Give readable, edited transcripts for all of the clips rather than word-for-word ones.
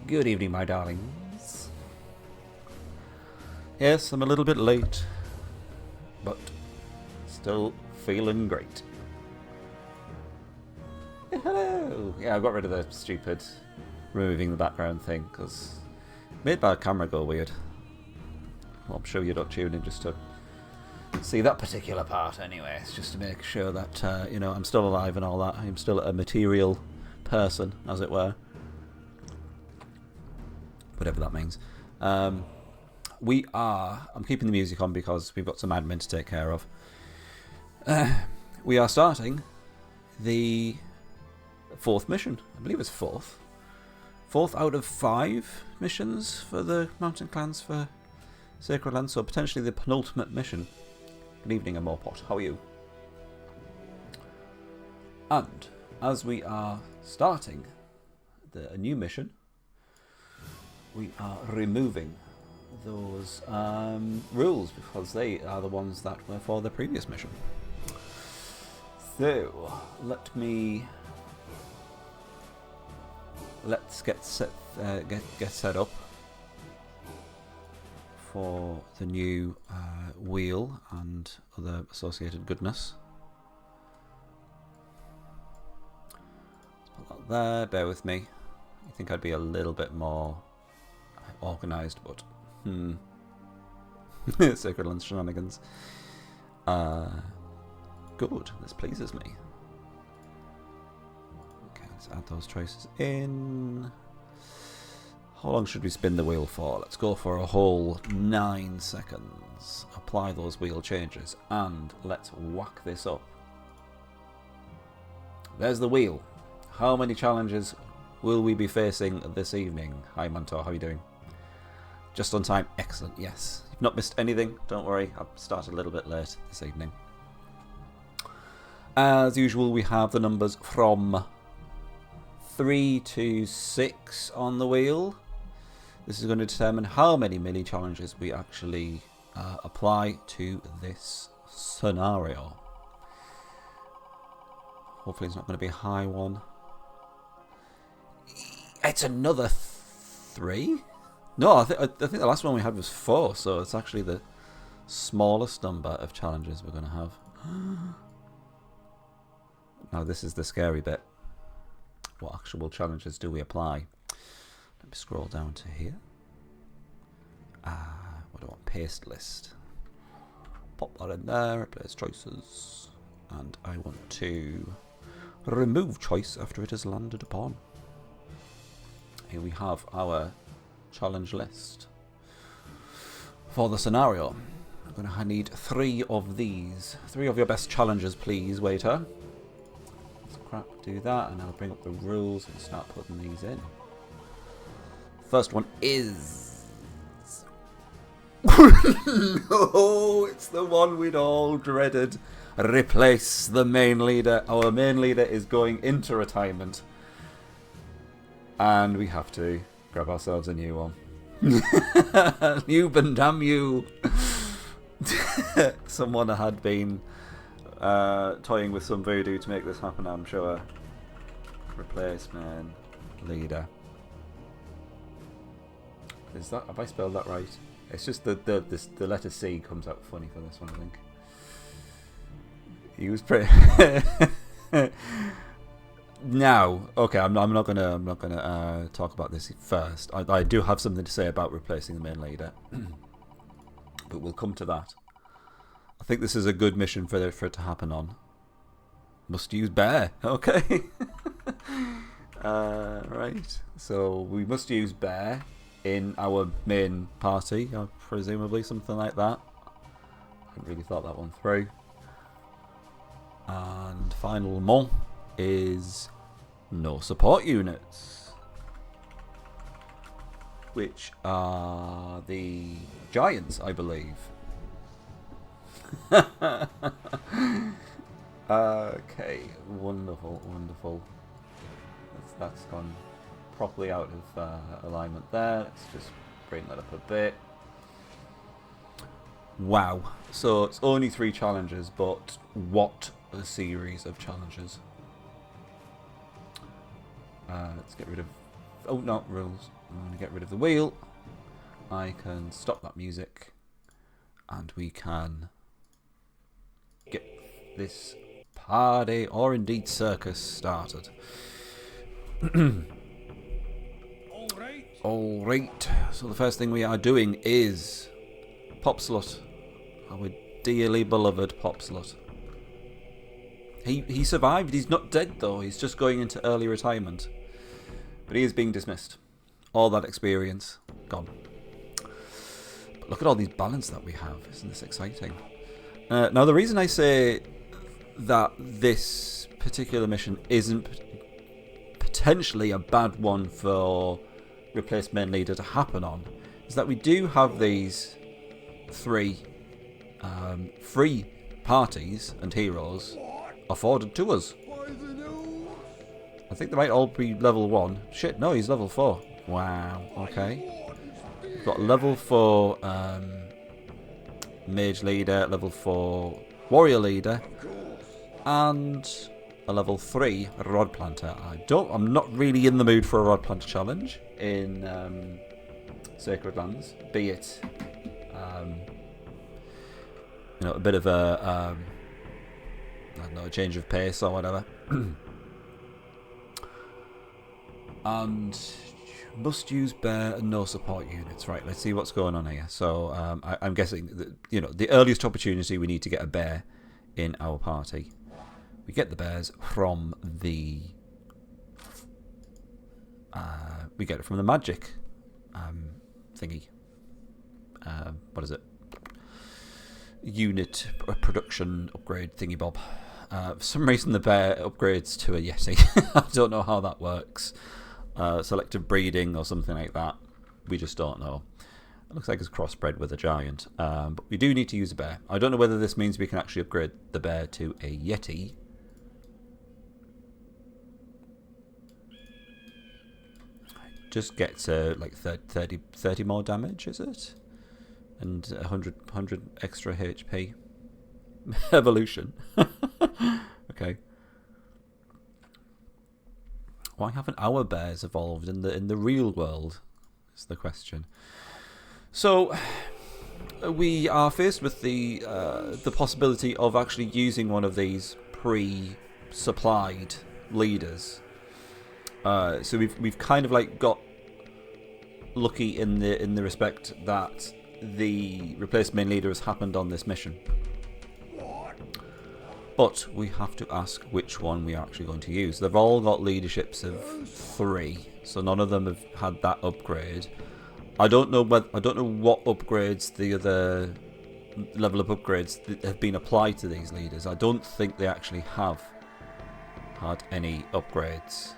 Good evening, my darlings. Yes, I'm a little bit late, but still feeling great. Hello! Yeah, I got rid of the stupid removing the background thing, because it made my camera go weird. Well, I'm sure you don't tune in just to see that particular part anyway. It's just to make sure that, you know, I'm still alive and all that. I'm still a material person, as it were. Whatever that means. I'm keeping the music on because we've got some admin to take care of. We are starting the fourth mission. I believe it's fourth. Fourth out of 5 missions for the Mountain Clans for Sacred Land, so potentially the penultimate mission. Good evening, Amorpot. How are you? And as we are starting a new mission, we are removing those rules because they are the ones that were for the previous mission. So let's get set up for the new wheel and other associated goodness. Let's put that there. Bear with me. I think I'd be a little bit more organised, but Sacred Land shenanigans. Good. This pleases me. Okay, let's add those choices in. How long should we spin the wheel for? Let's go for a whole 9 seconds. Apply those wheel changes and let's whack this up. There's the wheel. How many challenges will we be facing this evening? Hi Mantor, how are you doing? Just on time. Excellent, yes. You've not missed anything, don't worry. I've started a little bit late this evening. As usual, we have the numbers from 3 to 6 on the wheel. This is going to determine how many mini challenges we actually apply to this scenario. Hopefully it's not going to be a high one. It's another 3? No, I think the last one we had was 4, so it's actually the smallest number of challenges we're going to have. Now this is the scary bit. What actual challenges do we apply? Let me scroll down to here. What do I want? Paste list. Pop that in there, replace choices. And I want to remove choice after it has landed upon. Here we have our challenge list for the scenario. I'm going to need 3 of these. 3 of your best challenges, please, waiter. Crap, do that, and I'll bring up the rules and start putting these in. First one is... No, it's the one we'd all dreaded. Replace the main leader. Our main leader is going into retirement. And we have to grab ourselves a new one. New and damn you. Someone had been toying with some voodoo to make this happen, I'm sure. Replacement leader. Is that, have I spelled that right? It's just the letter C comes out funny for this one, I think. He was pretty. Now, okay, I'm not gonna talk about this first. I do have something to say about replacing the main leader, but we'll come to that. I think this is a good mission for it to happen on. Must use bear. Okay. Right. So we must use bear in our main party, presumably something like that. I hadn't really thought that one through. And finalement is no support units, which are the giants, I believe. Okay, wonderful, wonderful. That's gone properly out of alignment there. Let's just bring that up a bit. Wow. So it's only 3 challenges, but what a series of challenges. Let's get rid of Oh no, rules. I'm going to get rid of the wheel. I can stop that music. And we can get this party, or indeed circus, started. Alright, so the first thing we are doing is Pop Slut. Our dearly beloved Pop Slut. He survived, he's not dead though, he's just going into early retirement. But he is being dismissed. All that experience, gone. But look at all these balance that we have, isn't this exciting? Now the reason I say that this particular mission isn't potentially a bad one for replace main leader to happen on is that we do have these 3 free parties and heroes afforded to us. I think they might all be level 1. Shit, no, he's level 4. Wow, okay. We've got level 4 mage leader, level 4 warrior leader, and a level 3 rod planter. I'm not really in the mood for a rod planter challenge in Sacred Lands, be it a bit of a I don't know, a change of pace or whatever. And must use bear and no support units. Right, let's see what's going on here. So I'm guessing that, the earliest opportunity we need to get a bear in our party. We get the bears from the we get it from the magic thingy. What is it? Unit production upgrade thingy bob. For some reason the bear upgrades to a yeti. I don't know how that works. Selective breeding or something like that. We just don't know. It looks like it's crossbred with a giant. But we do need to use a bear. I don't know whether this means we can actually upgrade the bear to a yeti. Just gets like 30 more damage, is it? And 100 extra HP. Evolution. Okay. Why haven't our bears evolved in the real world? Is the question. So we are faced with the possibility of actually using one of these pre-supplied leaders. So we've kind of like got lucky in the respect that the replaced main leader has happened on this mission. But we have to ask which one we are actually going to use. They've all got leaderships of 3, so none of them have had that upgrade. I don't know what upgrades the other level of upgrades that have been applied to these leaders. I don't think they actually have had any upgrades.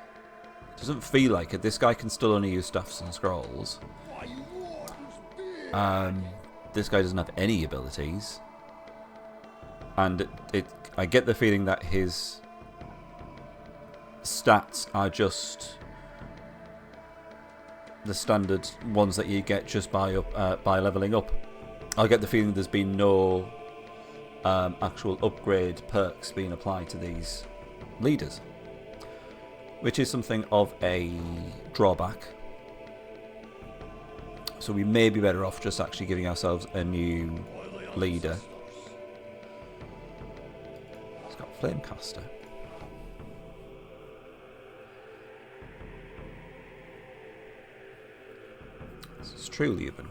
It doesn't feel like it. This guy can still only use staffs and scrolls. This guy doesn't have any abilities. And I get the feeling that his stats are just the standard ones that you get just by leveling up. I get the feeling there's been no actual upgrade perks being applied to these leaders, which is something of a drawback. So we may be better off just actually giving ourselves a new leader. It's got Flamecaster. This is truly even.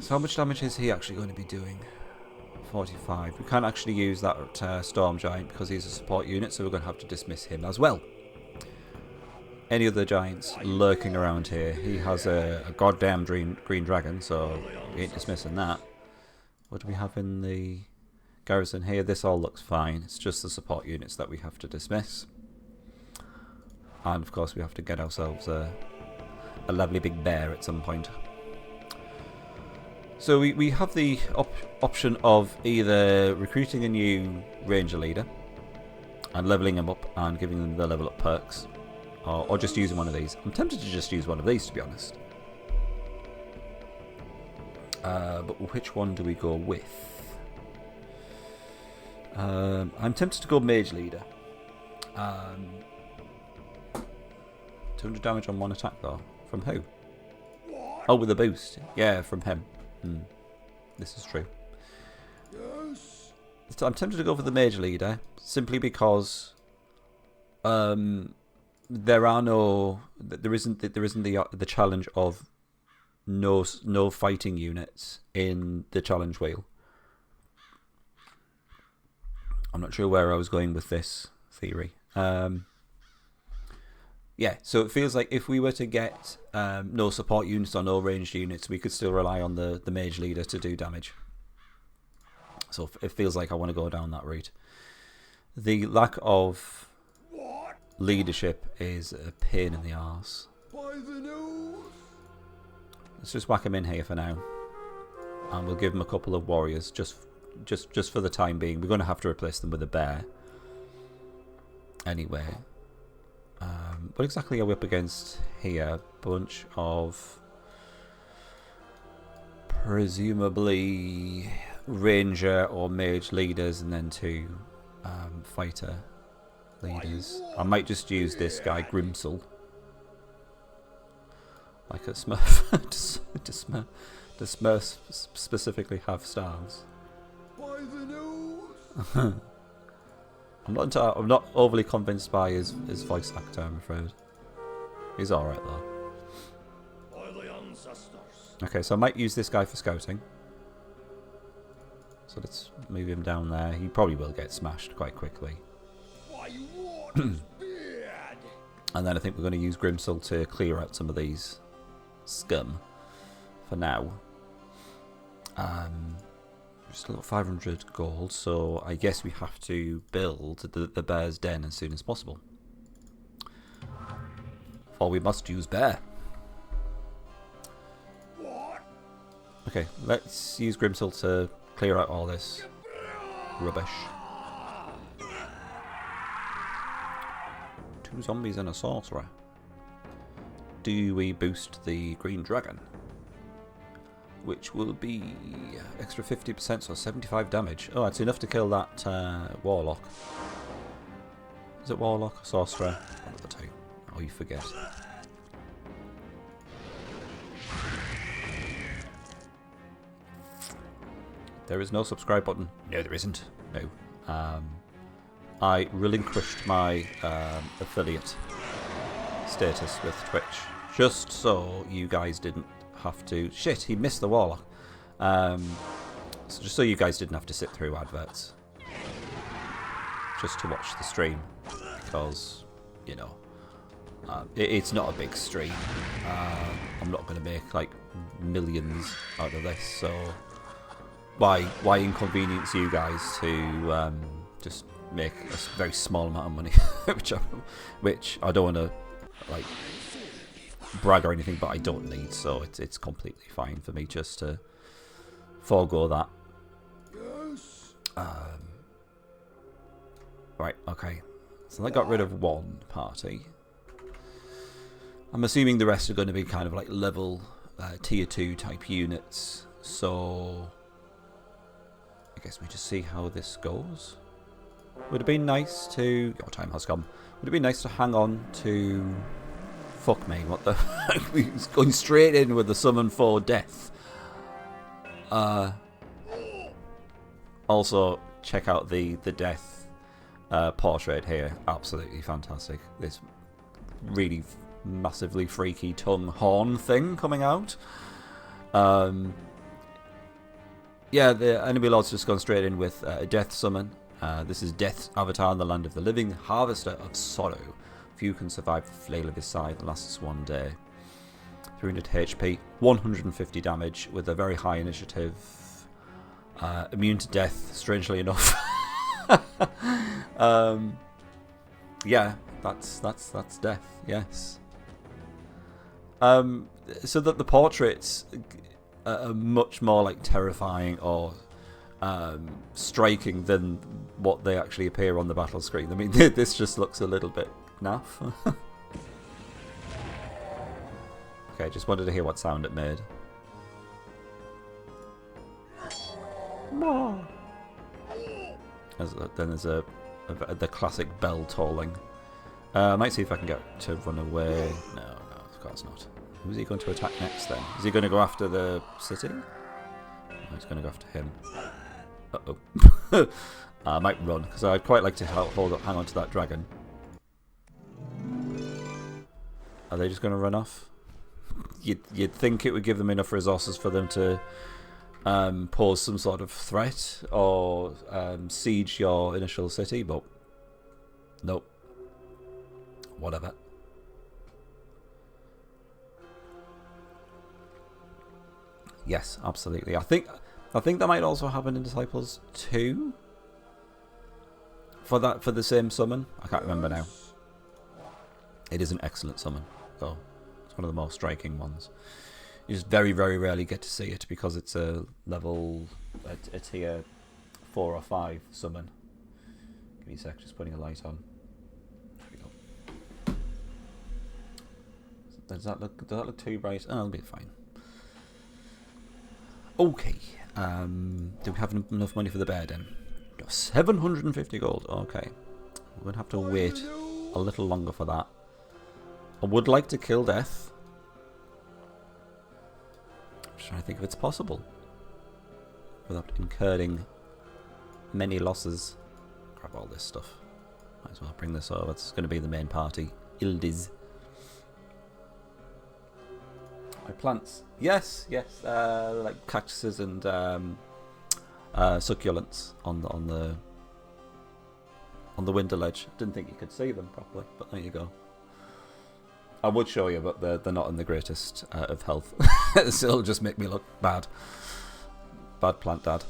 So how much damage is he actually going to be doing? 45. We can't actually use that Storm Giant because he's a support unit, so we're going to have to dismiss him as well. Any other giants lurking around here? He has a goddamn green dragon, so we ain't dismissing that. What do we have in the garrison here? This all looks fine. It's just the support units that we have to dismiss. And of course we have to get ourselves a lovely big bear at some point. So we have the option of either recruiting a new ranger leader and leveling him up and giving them the level up perks, or just using one of these. I'm tempted to just use one of these, to be honest. But which one do we go with? I'm tempted to go mage leader. 200 damage on one attack though. From who? Oh, with a boost. Yeah, from him. This is true. So I'm tempted to go for the Mage Leader simply because there isn't the challenge of no fighting units in the challenge wheel. I'm not sure where I was going with this theory. Yeah, so it feels like if we were to get no support units or no ranged units, we could still rely on the Mage Leader to do damage. So it feels like I want to go down that route. The lack of leadership is a pain in the arse. Let's just whack him in here for now, and we'll give him a couple of warriors just for the time being. We're going to have to replace them with a bear anyway. What exactly are we up against here? Bunch of presumably ranger or mage leaders, and then 2 fighter leaders. I might just use this guy Grimsel, like a Smurf. Does Smurf specifically have stars? I'm not overly convinced by his voice actor, I'm afraid. He's alright though. Okay, so I might use this guy for scouting. So let's move him down there. He probably will get smashed quite quickly. And then I think we're going to use Grimsel to clear out some of these scum for now. Still got 500 gold, so I guess we have to build the bear's den as soon as possible. Or we must use bear. Okay, let's use Grimsel to clear out all this rubbish. 2 zombies and a sorcerer. Do we boost the green dragon? Which will be extra 50%, so 75 damage. Oh, that's enough to kill that warlock. Is it warlock or sorcerer? One of the 2. Oh, you forget. There is no subscribe button. No, there isn't. No. I relinquished my affiliate status with Twitch just so you guys didn't have to... Shit, he missed the warlock. So just so you guys didn't have to sit through adverts just to watch the stream, because, you know, it's not a big stream. I'm not going to make like millions out of this, so why inconvenience you guys to just make a very small amount of money, which I don't want to like brag or anything, but I don't need, so it's completely fine for me just to forego that. Right, okay. So that got rid of 1 party. I'm assuming the rest are going to be kind of like level tier 2 type units, so I guess we just see how this goes. Would it be nice to... Your time has come. Would it be nice to hang on to... Fuck me, what the... He's going straight in with the summon for death. Also, check out the death portrait here. Absolutely fantastic. This really massively freaky tongue horn thing coming out. Yeah, the enemy lord's just gone straight in with a death summon. This is Death's avatar in the land of the living, harvester of sorrow. Few can survive the flail of his scythe that lasts 1 day. 300 HP, 150 damage with a very high initiative. Immune to death, strangely enough. Yeah, that's death. Yes. So that the portraits are much more like terrifying or striking than what they actually appear on the battle screen. I mean, this just looks a little bit naff. Okay, just wanted to hear what sound it made. Then there's the classic bell tolling. I might see if I can get to run away. No, of course not. Who's he going to attack next then? Is he going to go after the city? No, he's going to go after him. Uh-oh. I might run, because I'd quite like to hang on to that dragon. Are they just going to run off? You'd think it would give them enough resources for them to pose some sort of threat or siege your initial city, but nope. Whatever. Yes, absolutely. I think that might also happen in Disciples 2. For the same summon. I can't remember now. It is an excellent summon, though. It's one of the more striking ones. You just very, very rarely get to see it because it's a tier 4 or 5 summon. Give me a sec, just putting a light on. There we go. Does that look too bright? Oh, it'll be fine. Okay. Do we have enough money for the bear den? 750 gold. Okay. We're going to have to wait a little longer for that. I would like to kill death. I'm just trying to think if it's possible. Without incurring many losses. Grab all this stuff. Might as well bring this over. It's going to be the main party. Ildiz. My plants. Yes. Like cactuses and succulents on the window ledge. Didn't think you could see them properly, but there you go. I would show you, but they're not in the greatest of health. It'll just make me look bad. Bad plant dad.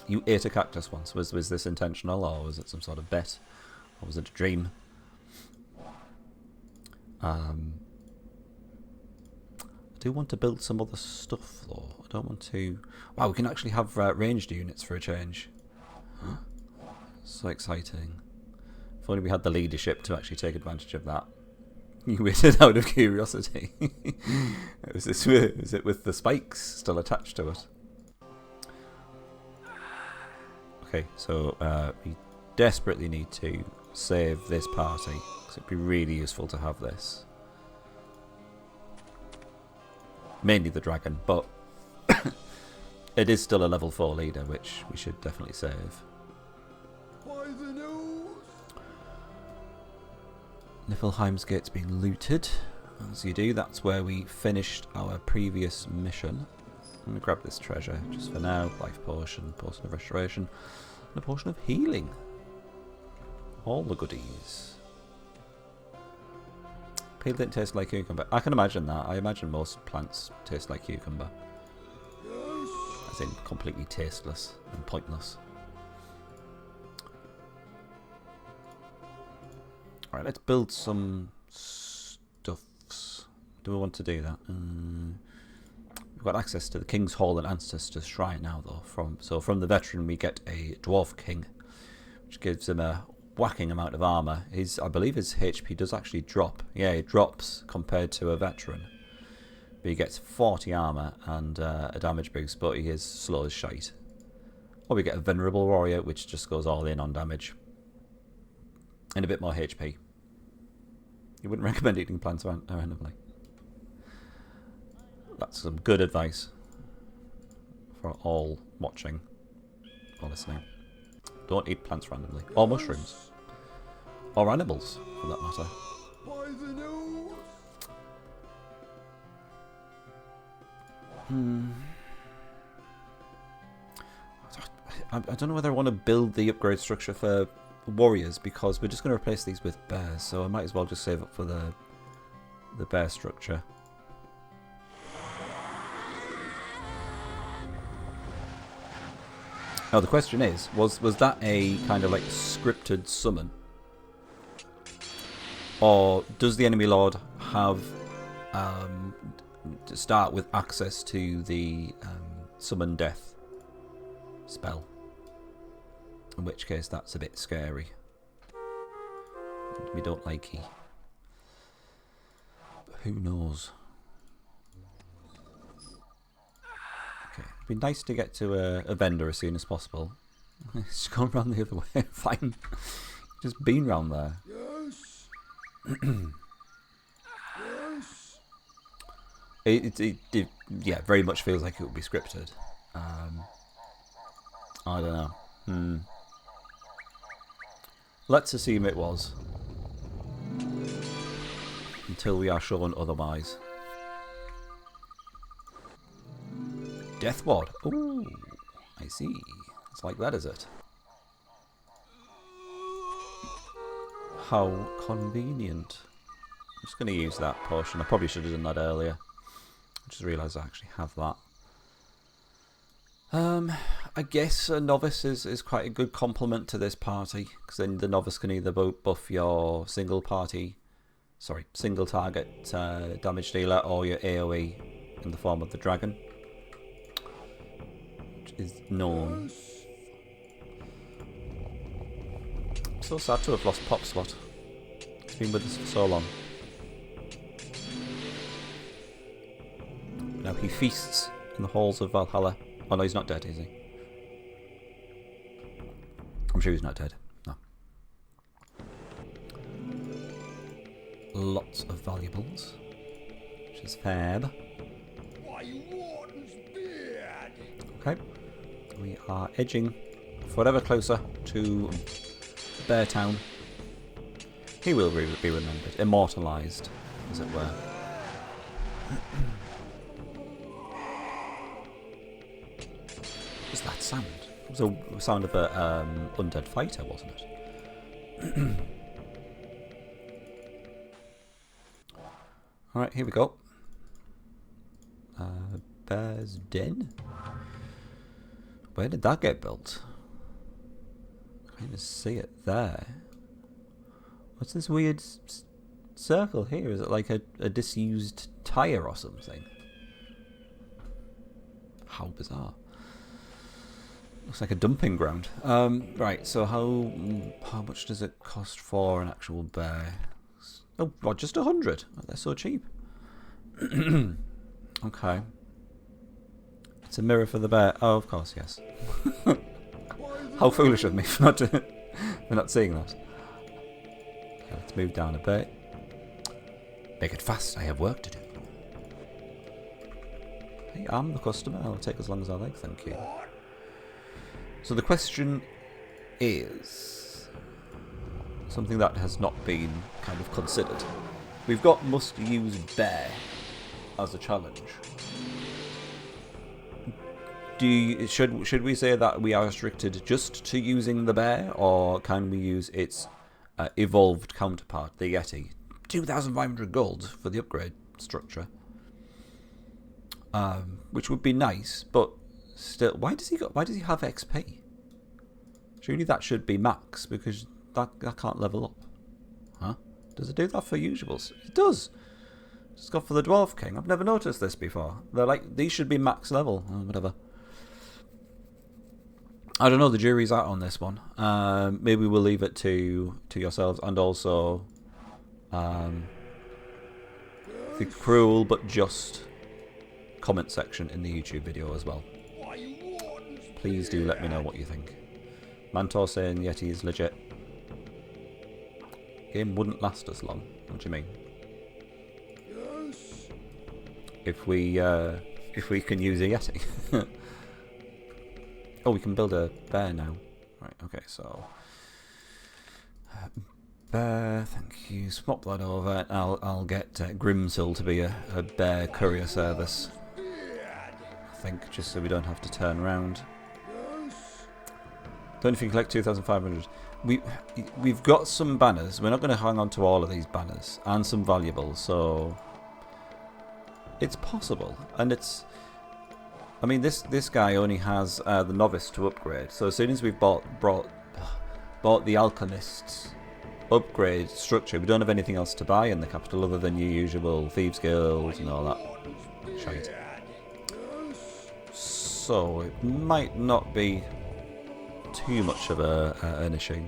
You ate a cactus once. Was this intentional, or was it some sort of bet, or was it a dream? I do want to build some other stuff, though. I don't want to... Wow, we can actually have ranged units for a change. Huh? So exciting. If only we had the leadership to actually take advantage of that. You waited out of curiosity. Was it with the spikes still attached to it? Okay, so we desperately need to save this party, because it'd be really useful to have this. Mainly the dragon, but it is still a level 4 leader, which we should definitely save. Niflheim's gate's been looted. As you do, that's where we finished our previous mission. I'm going to grab this treasure just for now. Life potion, potion of restoration, and a potion of healing. All the goodies. Peel didn't taste like cucumber. I can imagine that. I imagine most plants taste like cucumber. As in completely tasteless and pointless. Alright, let's build some stuffs. Do we want to do that? We've got access to the King's Hall and Ancestor's Shrine now, though. From the veteran, we get a Dwarf King, which gives him a whacking amount of armor. I believe his HP does actually drop. Yeah, it drops compared to a veteran. But he gets 40 armor and a damage boost, but he is slow as shite. Or we get a Venerable Warrior, which just goes all in on damage. And a bit more HP. You wouldn't recommend eating plants randomly. That's some good advice for all watching or listening. Don't eat plants randomly. Or mushrooms. Or animals, for that matter. I don't know whether I want to build the upgrade structure for warriors, because we're just going to replace these with bears, so I might as well just save up for the bear structure. Now the question is, was that a kind of like scripted summon? Or does the enemy lord have to start with access to the summon death spell? In which case that's a bit scary. We don't like he. But who knows? Okay, it'd be nice to get to a vendor as soon as possible. It's gone round the other way. Fine. Just been round there. Yes. It yeah, very much feels like it would be scripted. I don't know. Let's assume it was. Until we are shown otherwise. Death Ward. Ooh, I see. It's like that, is it? How convenient. I'm just going to use that potion. I probably should have done that earlier. I just realised I actually have that. I guess a novice is quite a good complement to this party, because then the novice can either buff your single target damage dealer or your AoE in the form of the dragon, which is known. I'm so sad to have lost Pop Slot. It's been with us for so long. Now he feasts in the halls of Valhalla. Oh no, he's not dead, is he? I'm sure he's not dead. No. Lots of valuables, which is fab. Okay. We are edging forever closer to Bear Town. He will be remembered, immortalised, as it were. What was that sound? It was a sound of an undead fighter, wasn't it? Alright, here we go. Bear's Den? Where did that get built? I can't even see it there. What's this weird circle here? Is it like a disused tyre or something? How bizarre. Looks like a dumping ground. Right, so how much does it cost for an actual bear? Oh, well, just 100. Oh, they're so cheap. Okay. It's a mirror for the bear. Oh, of course, yes. How foolish of me for not seeing that. Okay, let's move down a bit. Make it fast. I have work to do. Hey, I'm the customer. I'll take as long as I like, thank you. So the question is something that has not been kind of considered. We've got must use bear as a challenge. Should we say that we are restricted just to using the bear, or can we use its evolved counterpart, the Yeti? 2,500 gold for the upgrade structure, which would be nice, but still, why does he have XP? Surely that should be max, because that can't level up. Huh? Does it do that for usuals? It does. It's got for the Dwarf King. I've never noticed this before. They're like, these should be max level. Whatever. I don't know, the jury's out on this one. Maybe we'll leave it to yourselves, and also the cruel but just comment section in the YouTube video as well. Please do let me know what you think. Mantor saying Yeti is legit. Game wouldn't last as long. What do you mean? If we can use a Yeti. Oh, we can build a bear now. Right, okay, so bear, thank you. Swap that over. I'll get Grimsil to be a bear courier service. I think, just so we don't have to turn around. Don't you think collect 2,500? We've got some banners. We're not going to hang on to all of these banners, and some valuables, so it's possible. And it's, I mean, this guy only has the novice to upgrade. So as soon as we've bought the alchemist's upgrade structure, we don't have anything else to buy in the capital other than your usual Thieves Guilds and all that shite. So it might not be too much of an issue.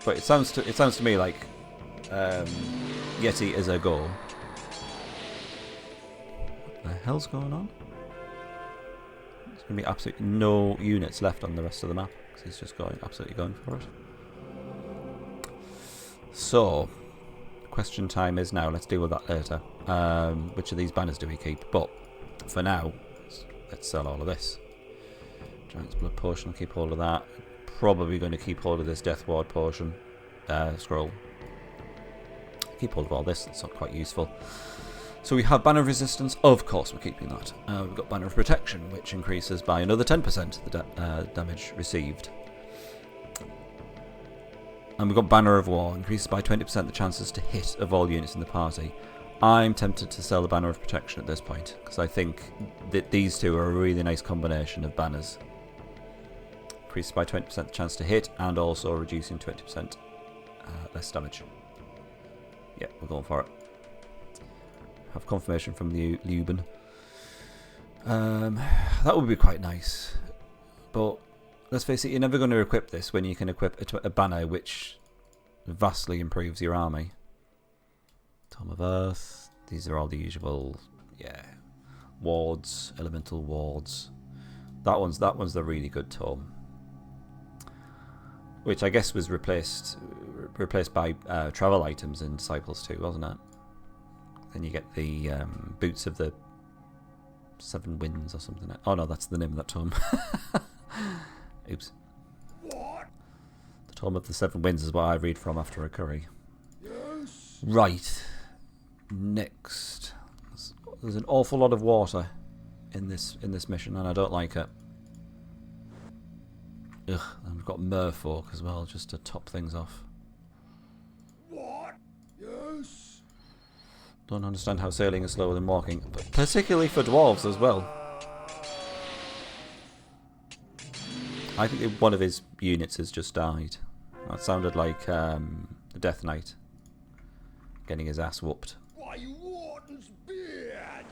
But it sounds to me like Yeti is a go. What the hell's going on? There's going to be absolutely no units left on the rest of the map because he's just absolutely going for it. So, question time is now. Let's deal with that later. Which of these banners do we keep? But for now, let's sell all of this. Giant's Blood Potion, I'll keep hold of that. Probably going to keep hold of this Death Ward potion. Scroll. Keep hold of all this, it's not quite useful. So we have Banner of Resistance, of course we're keeping that. We've got Banner of Protection, which increases by another 10% the damage received. And we've got Banner of War, increases by 20% the chances to hit of all units in the party. I'm tempted to sell the Banner of Protection at this point, because I think that these two are a really nice combination of banners. Increases by 20% the chance to hit, and also reducing 20% less damage. Yeah, we're going for it. Have confirmation from the Leuben. That would be quite nice. But let's face it, you're never going to equip this when you can equip a banner which vastly improves your army. Tome of Earth. These are all the usual, yeah, wards, elemental wards. That one's the really good tome, which I guess was replaced by travel items in Disciples 2, wasn't it? Then you get the Boots of the Seven Winds or something. Oh no, that's the name of that tome. Oops. What? The Tome of the Seven Winds is what I read from after a curry. Yes. Right. Next. There's an awful lot of water in this mission, and I don't like it. Ugh, and we've got merfolk as well, just to top things off. What? Yes. Don't understand how sailing is slower than walking, but particularly for dwarves as well. I think one of his units has just died. That sounded like the Death Knight getting his ass whooped. Why, Warden's beard!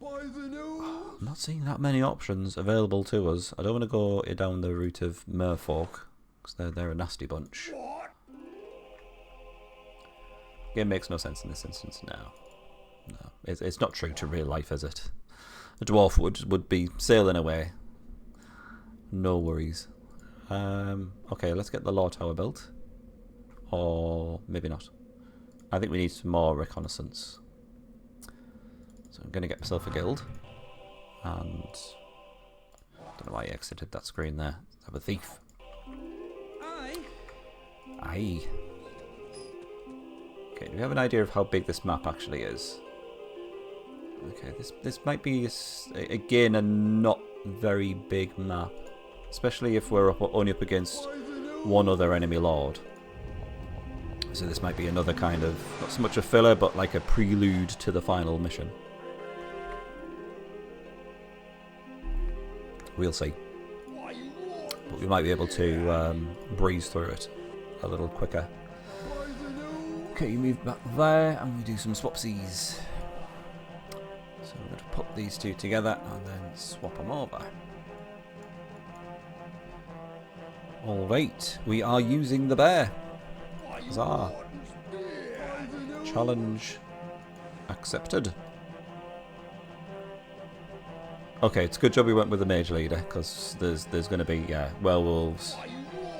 By the nose. I'm not seeing that many options available to us. I don't want to go down the route of merfolk, because they're a nasty bunch. What? Game makes no sense in this instance now. No, it's not true to real life, is it? A dwarf would be sailing away. No worries. Okay, let's get the Law Tower built. Or maybe not. I think we need some more reconnaissance. So I'm going to get myself a guild. And I don't know why I exited that screen there. Let's have a thief. Aye. Aye. Okay, do we have an idea of how big this map actually is? Okay, this might be, again, a not very big map. Especially if we're only up against one other enemy lord. So this might be another kind of, not so much a filler, but like a prelude to the final mission. We'll see. But we might be able to breeze through it a little quicker. Okay, you move back there, and we do some swapsies. So we're going to put these two together and then swap them over. Alright, we are using the bear. Huzzah. Challenge accepted. Okay, it's a good job we went with the mage leader, because there's going to be werewolves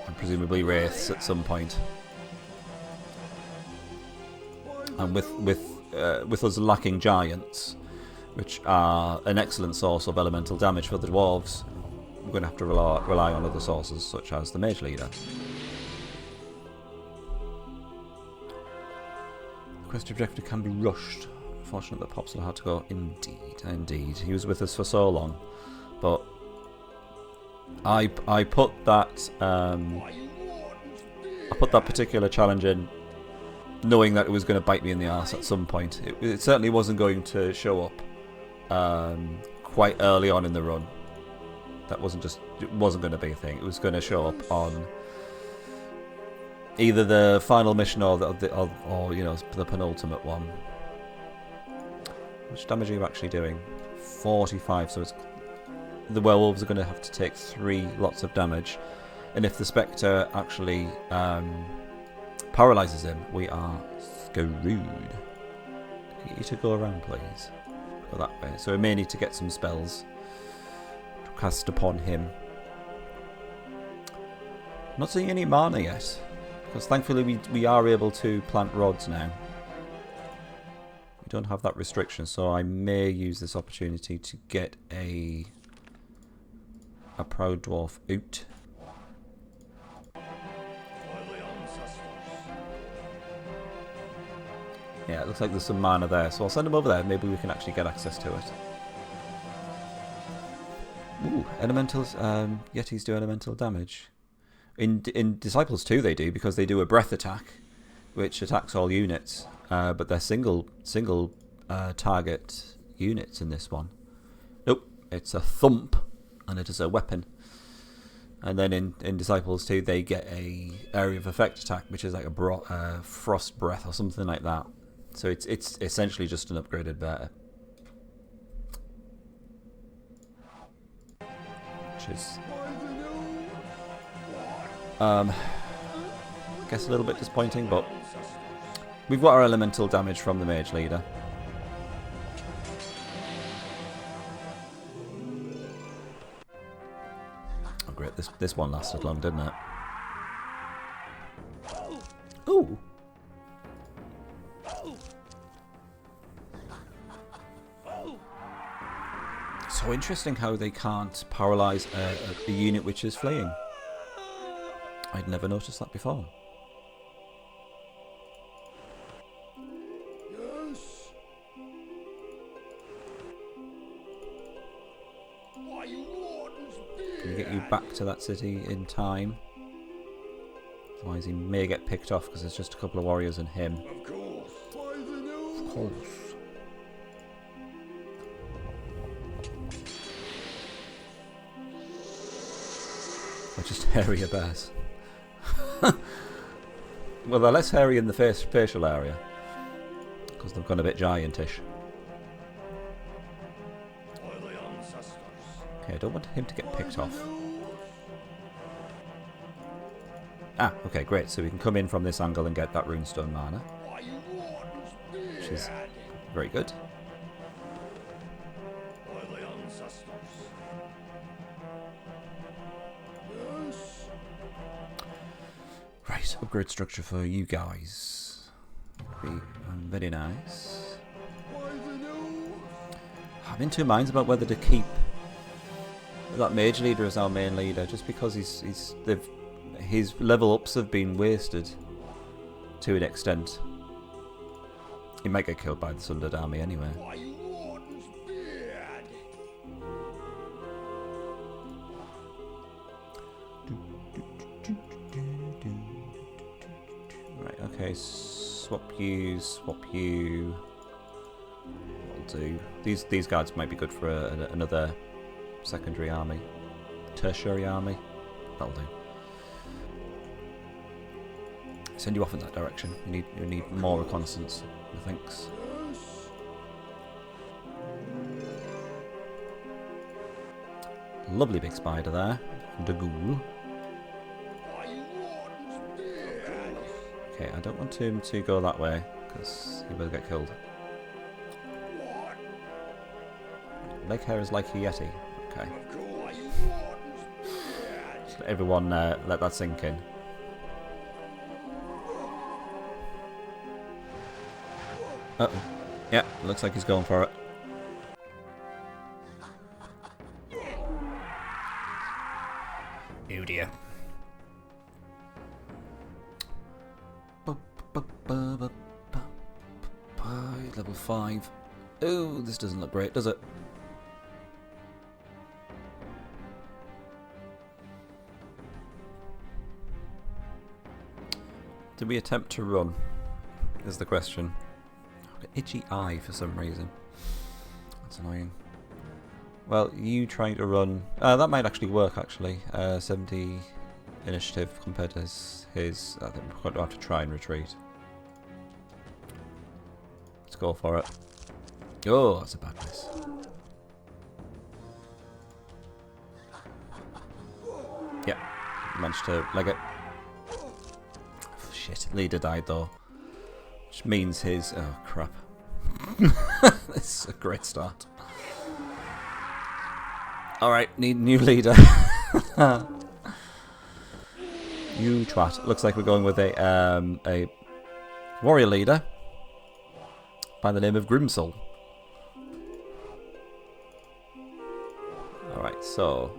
and presumably wraiths at some point. And with us lacking giants, which are an excellent source of elemental damage for the dwarves, we're going to have to rely on other sources, such as the mage leader. The quest objective can be rushed. Unfortunate that Popsler had to go. Indeed. He was with us for so long. But I put that particular challenge in knowing that it was going to bite me in the arse at some point. It certainly wasn't going to show up quite early on in the run. It wasn't going to be a thing. It was going to show up on either the final mission or you know, the penultimate one. Which damage are you actually doing? 45. So the werewolves are going to have to take 3 lots of damage, and if the Spectre actually paralyzes him, we are screwed. Get you to go around, please. Go that way. So we may need to get some spells to cast upon him. I'm not seeing any mana yet. Because thankfully we are able to plant rods now. We don't have that restriction, so I may use this opportunity to get a proud dwarf out. Yeah, it looks like there's some mana there, so I'll send him over there. Maybe we can actually get access to it. Ooh, elementals. Yetis do elemental damage. In Disciples 2 they do, because they do a breath attack, which attacks all units. But they're single target units in this one. Nope, it's a thump, and it is a weapon. And then in Disciples 2 they get a area of effect attack, which is like a frost breath or something like that. So it's essentially just an upgraded beta. Which is I guess a little bit disappointing, but we've got our elemental damage from the mage leader. Oh great, this one lasted long, didn't it? Ooh. So interesting how they can't paralyze a unit which is fleeing. I'd never noticed that before. Yes. Can you get you back to that city in time? Otherwise he may get picked off because there's just a couple of warriors and him. Of course. Of course. They're just hairier bears. Well, they're less hairy in the facial area because they've gone a bit giantish. Okay, I don't want him to get picked off. Ah, okay, great. So we can come in from this angle and get that runestone mana, which is very good. Right, upgrade structure for you guys. Be very nice. I'm in two minds about whether to keep that mage leader as our main leader, just because his level ups have been wasted to an extent. He might get killed by the Sundered army anyway. Right, okay, swap you. That'll do. These guards might be good for another secondary army, tertiary army. That'll do. Send you off in that direction. You need more reconnaissance, methinks. Lovely big spider there, and a ghoul. Okay, I don't want him to go that way because he will get killed. Leg hair is like a yeti. Okay. Just let everyone let that sink in. Uh oh. Yeah, looks like he's going for it. Oh dear. Level 5. Oh, this doesn't look great, does it? Did we attempt to run? Is the question. I've got itchy eye for some reason. That's annoying. Well, you trying to run... that might actually work, actually. 70 initiative compared to his... I think we're going to have to try and retreat. Let's go for it. Oh, that's a bad miss. Yep, managed to leg it. Shit, leader died though. Which means his... Oh, crap. This is a great start. Alright, need new leader. You twat. Looks like we're going with a warrior leader by the name of Grimsoul. Alright, so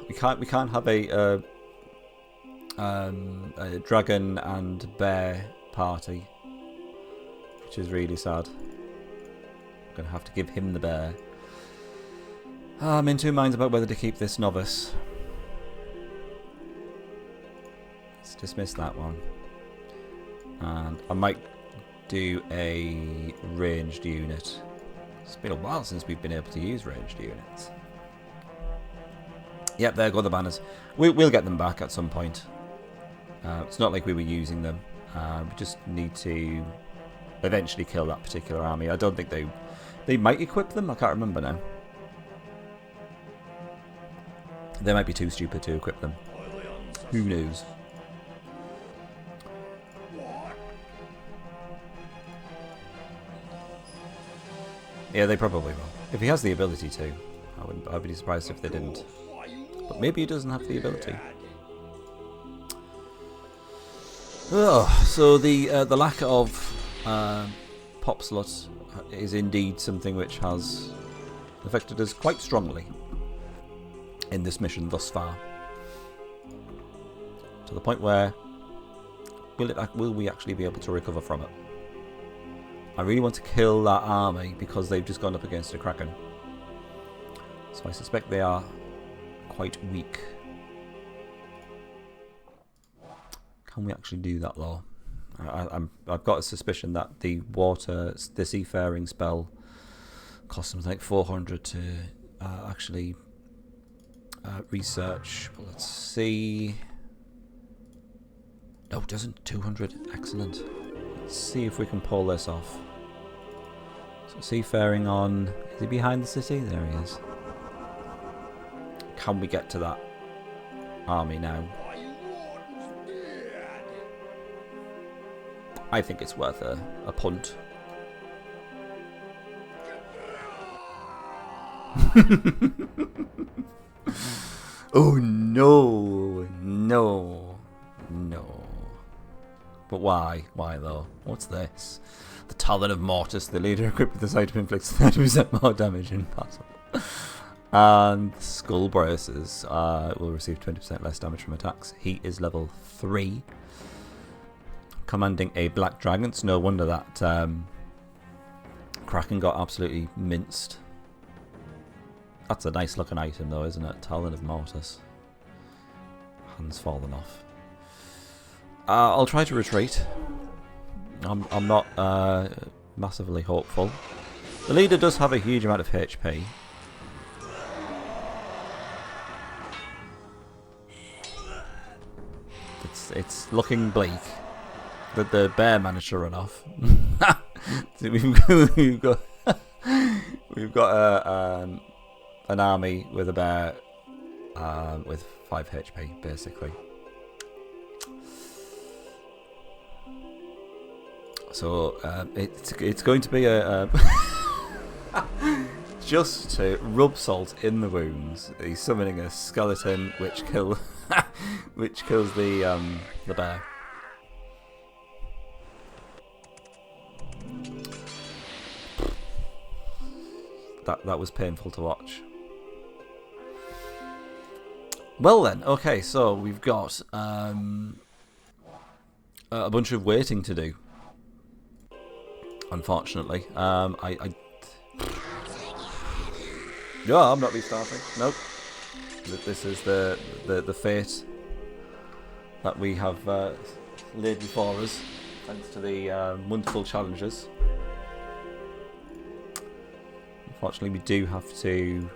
we can't have a dragon and bear party, which is really sad. I'm gonna have to give him the bear. I'm in two minds about whether to keep this novice. Let's dismiss that one. And I might do a ranged unit. It's been a while since we've been able to use ranged units. Yep, there go the banners. We'll get them back at some point. It's not like we were using them. We just need to eventually kill that particular army. I don't think they might equip them. I can't remember now. They might be too stupid to equip them. Who knows? Yeah, they probably will. If he has the ability to. I'd be surprised if they didn't. But maybe he doesn't have the ability. Oh, so the lack of pop slots is indeed something which has affected us quite strongly in this mission thus far. To the point where will we actually be able to recover from it? I really want to kill that army because they've just gone up against a Kraken. So I suspect they are quite weak. Can we actually do that though? I've got a suspicion that the seafaring spell costs something like 400 to actually research. But let's see. No, it doesn't. 200. Excellent. Let's see if we can pull this off. So seafaring on. Is he behind the city? There he is. Can we get to that army now? I think it's worth a punt. Oh no, no, no. But why? Why though? What's this? The Talon of Mortis, the leader equipped with this item inflicts 30% more damage in battle. And Skull Braces will receive 20% less damage from attacks. He is level 3. Commanding a black dragon. It's no wonder that Kraken got absolutely minced. That's a nice looking item though, isn't it? Talon of Mortis. Hands fallen off. I'll try to retreat. I'm not massively hopeful. The leader does have a huge amount of HP. It's looking bleak. That the bear managed to run off. So we've got an army with a bear with 5 HP basically. So it's going to be a just to rub salt in the wounds. He's summoning a skeleton which kills the bear. That was painful to watch. Well then, okay, so we've got a bunch of waiting to do. Unfortunately, no, I'm not restarting. Nope. This is the fate that we have laid before us, thanks to the wonderful challenges. Unfortunately, we do have to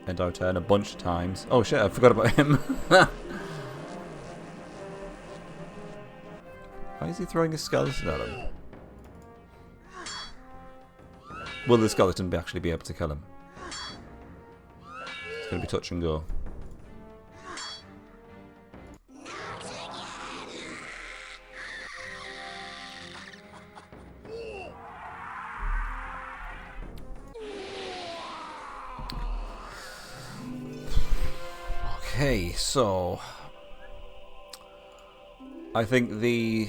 end our turn a bunch of times. Oh shit, I forgot about him. Why is he throwing a skeleton at him? Will the skeleton actually be able to kill him? It's going to be touch and go. Okay, so I think the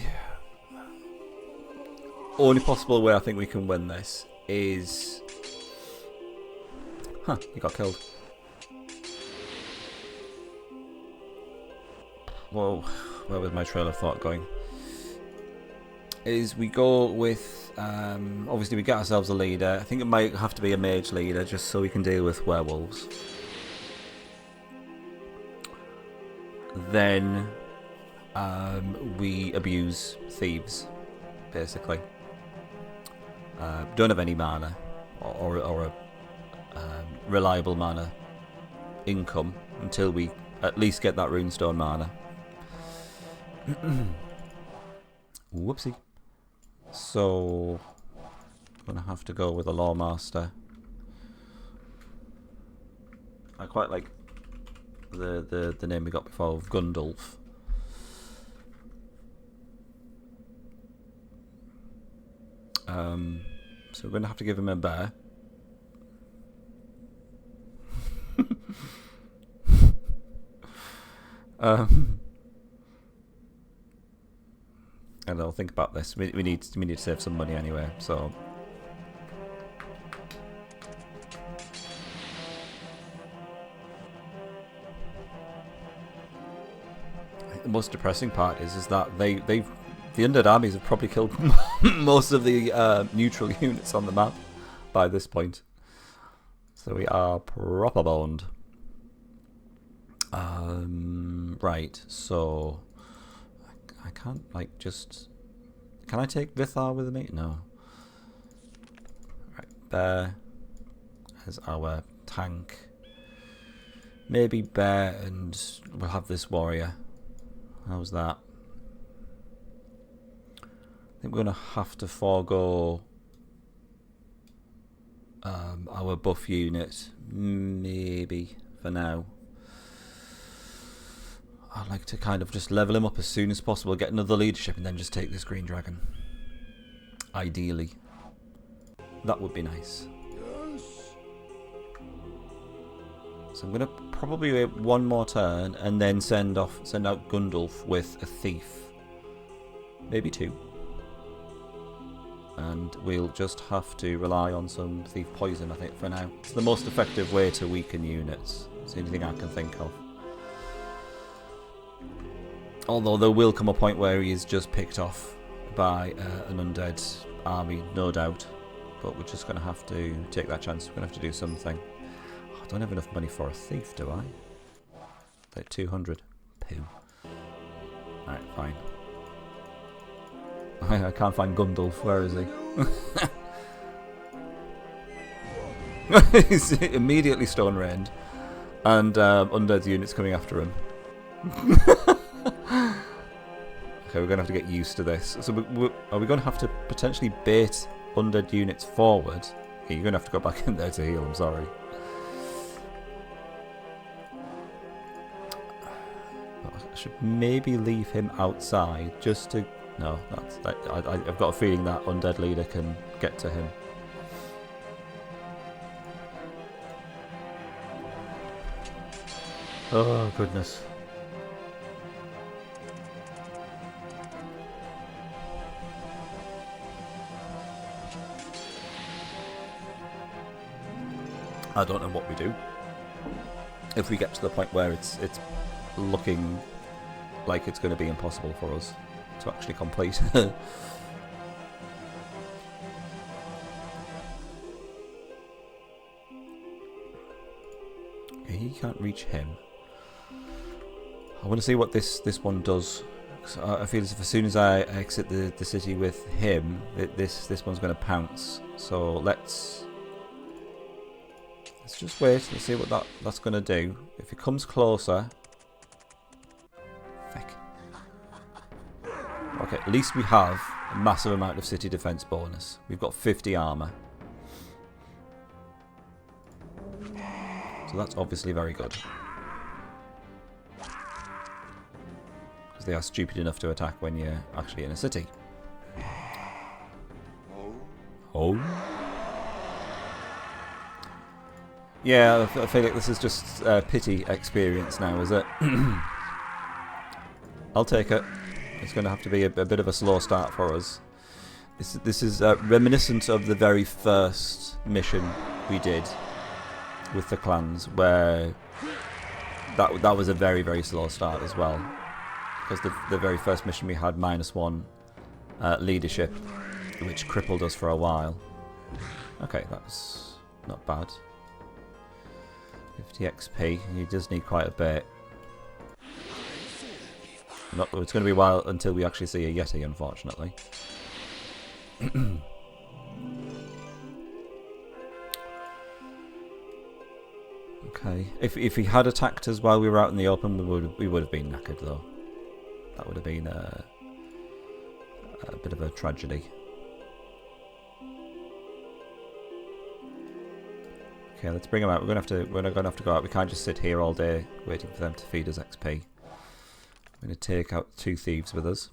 only possible way I think we can win this is... Huh, he got killed. Whoa, where was my trail of thought going? Is we go with, obviously we get ourselves a leader. I think it might have to be a mage leader just so we can deal with werewolves. Then we abuse thieves, basically. Don't have any mana or a reliable mana income until we at least get that runestone mana. Whoopsie. So I'm gonna have to go with a Lawmaster. I quite like the name we got before of Gundulf. So we're gonna have to give him a bear. And I'll think about this. We need to save some money anyway, so the most depressing part is that the undead armies have probably killed most of the neutral units on the map by this point. So we are proper boned. Right, so I can't like just... Can I take Vithar with me? No. Right, Bear as our tank. Maybe Bear and we'll have this warrior. How's that? I think we're going to have to forego our buff unit, maybe, for now. I'd like to kind of just level him up as soon as possible, get another leadership, and then just take this green dragon. Ideally. That would be nice. So I'm going to probably wait one more turn, and then send out Gundulf with a thief. Maybe two. And we'll just have to rely on some thief poison, I think, for now. It's the most effective way to weaken units. It's the only thing I can think of. Although there will come a point where he is just picked off by an undead army, no doubt. But we're just going to have to take that chance. We're going to have to do something. Oh, I don't have enough money for a thief, do I? Like 200. Poo. Alright, fine. I can't find Gundulf. Where is he? He's immediately stone rained. And undead units coming after him. Okay, we're going to have to get used to this. So are we going to have to potentially bait undead units forward? Okay, you're going to have to go back in there to heal, I'm sorry. I should maybe leave him outside just to... No, I've got a feeling that undead leader can get to him. Oh, goodness. I don't know what we do. If we get to the point where it's looking like it's going to be impossible for us to actually complete. Okay, he can't reach him. I want to see what this one does. I feel as if as soon as I exit the city with him, this one's going to pounce. So let's just wait. Let's see what that's going to do. If it comes closer. Okay, at least we have a massive amount of city defense bonus. We've got 50 armor. So that's obviously very good. Because they are stupid enough to attack when you're actually in a city. Oh. Yeah, I feel like this is just pity experience now, is it? I'll take it. It's going to have to be a bit of a slow start for us. This is reminiscent of the very first mission we did with the clans, where that was a very, very slow start as well. Because the very first mission we had -1 leadership, which crippled us for a while. Okay, that's not bad. 50 XP, he does need quite a bit. It's going to be a while until we actually see a Yeti, unfortunately. Okay, if he had attacked us while we were out in the open, we would have been knackered though. That would have been a bit of a tragedy. Okay, let's bring them out. We're gonna have to go out. We can't just sit here all day waiting for them to feed us XP. I'm gonna take out 2 thieves with us.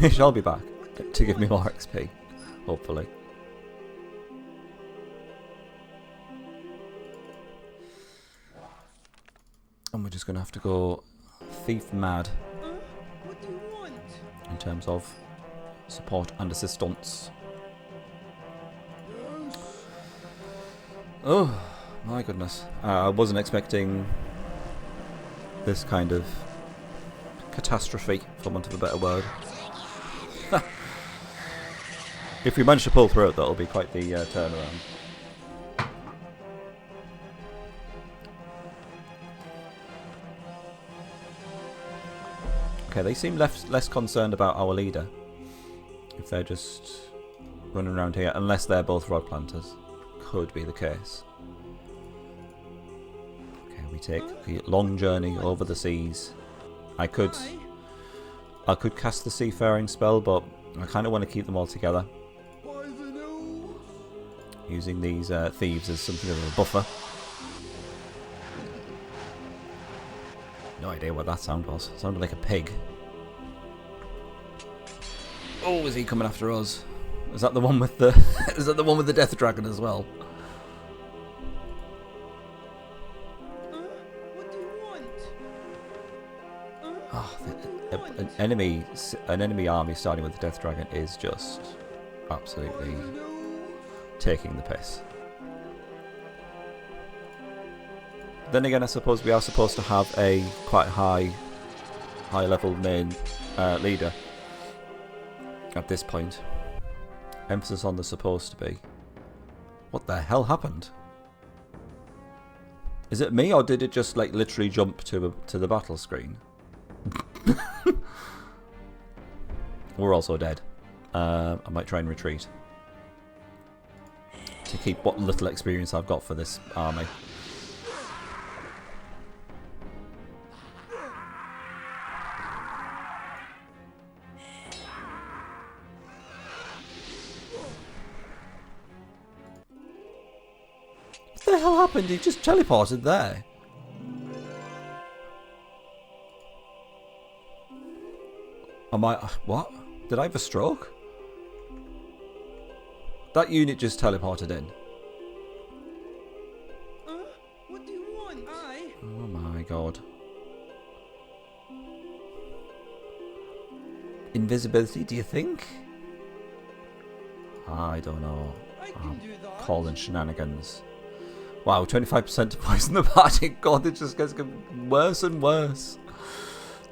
He shall be back to give me more XP, hopefully. And we're just gonna have to go thief mad in terms of support and assistance. Oh my goodness, I wasn't expecting this kind of catastrophe, for want of a better word. If we manage to pull through it, that'll be quite the turnaround. Okay, they seem less concerned about our leader if they're just running around here, unless they're both rod planters. Could be the case. Okay, we take the long journey over the seas. I could cast the seafaring spell, but I kind of want to keep them all together. Using these thieves as something of a buffer. No idea what that sound was. It sounded like a pig. Oh, is he coming after us? Is that the one with the is that the one with the death dragon as well? What do you want? Oh, an enemy army starting with the death dragon is just absolutely taking the piss. Then again, I suppose we are supposed to have a quite high level main leader at this point. Emphasis on the supposed to be. What the hell happened? Is it me, or did it just like literally jump to the battle screen? We're also dead. I might try and retreat to keep what little experience I've got for this army. What the hell happened? He just teleported there. What? Did I have a stroke? That unit just teleported in. What do you want? Oh my god. Invisibility, do you think? I don't know. I can do that. Calling shenanigans. Wow, 25% to poison the party. God, it just gets worse and worse.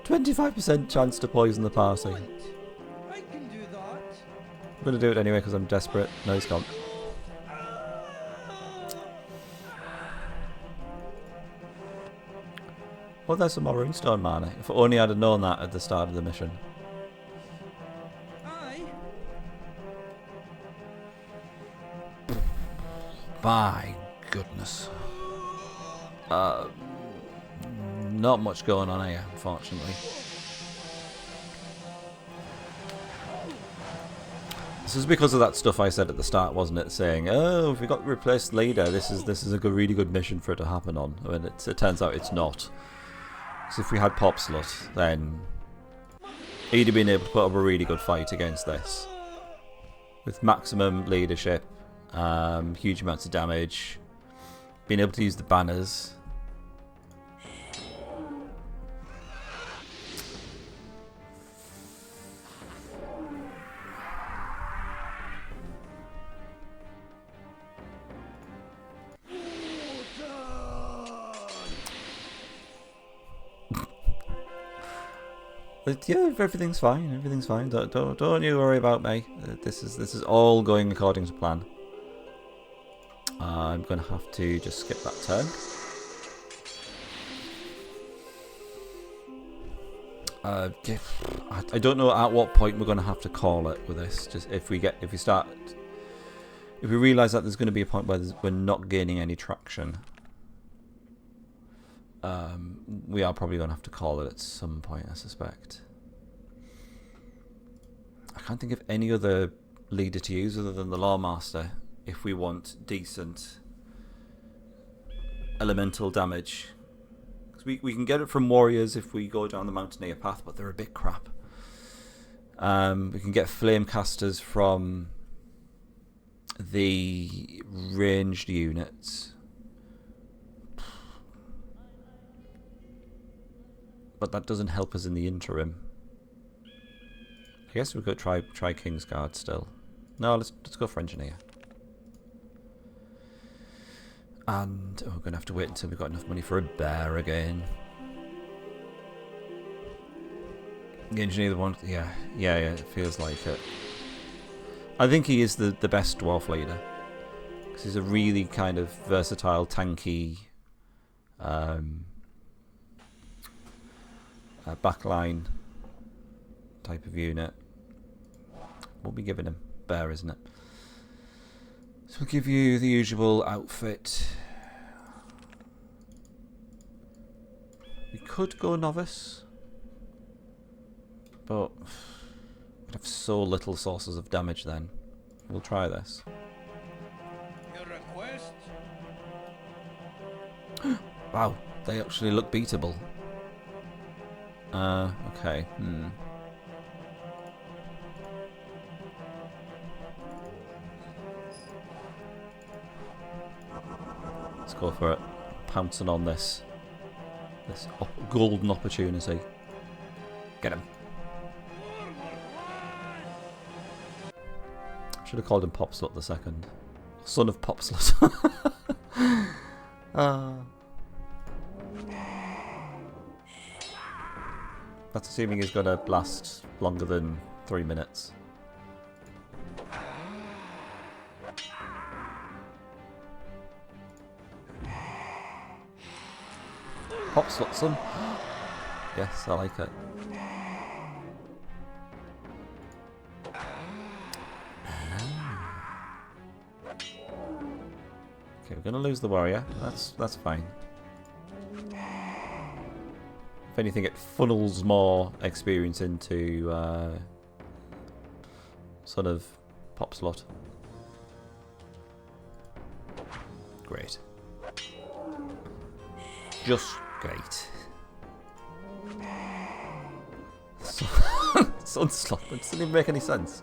25% chance to poison the party. I can do that. I'm going to do it anyway because I'm desperate. No, he's gone. Well, there's some more runestone mana. If only I'd have known that at the start of the mission. My goodness. Not much going on here, unfortunately. This is because of that stuff I said at the start, wasn't it? Saying, oh, if we got replaced leader, this is a really good mission for it to happen on. I mean, it turns out it's not. Because if we had Popslut, then he'd have been able to put up a really good fight against this. With maximum leadership, huge amounts of damage, being able to use the banners. But yeah, everything's fine. Everything's fine. Don't you worry about me. This is all going according to plan. I'm gonna have to just skip that turn. I don't know at what point we're gonna have to call it with this. Just if we realise that there's going to be a point where we're not gaining any traction. We are probably going to have to call it at some point, I suspect. I can't think of any other leader to use other than the Lawmaster if we want decent elemental damage. Because we can get it from warriors if we go down the Mountaineer path, but they're a bit crap. We can get flame casters from the ranged units. But that doesn't help us in the interim. I guess we could try Kingsguard still. No, let's go for Engineer. And we're gonna have to wait until we've got enough money for a bear again. The Engineer, the one, yeah, it feels like it. I think he is the best dwarf leader because he's a really kind of versatile, tanky. Backline type of unit. We'll be giving him bear, isn't it? So we'll give you the usual outfit. We could go novice, but we'd have so little sources of damage then. We'll try this. Your request? Wow, they actually look beatable. Okay. Let's go for it. Pouncing on this golden opportunity. Get him. Should have called him Popslut the second. Son of Popslut. That's assuming he's going to last longer than 3 minutes. Popslut, son. Yes, I like it. Okay, we're going to lose the warrior. That's fine. If anything, it funnels more experience into sort of Popslut. Great. Just great. Sunslot. That doesn't even make any sense.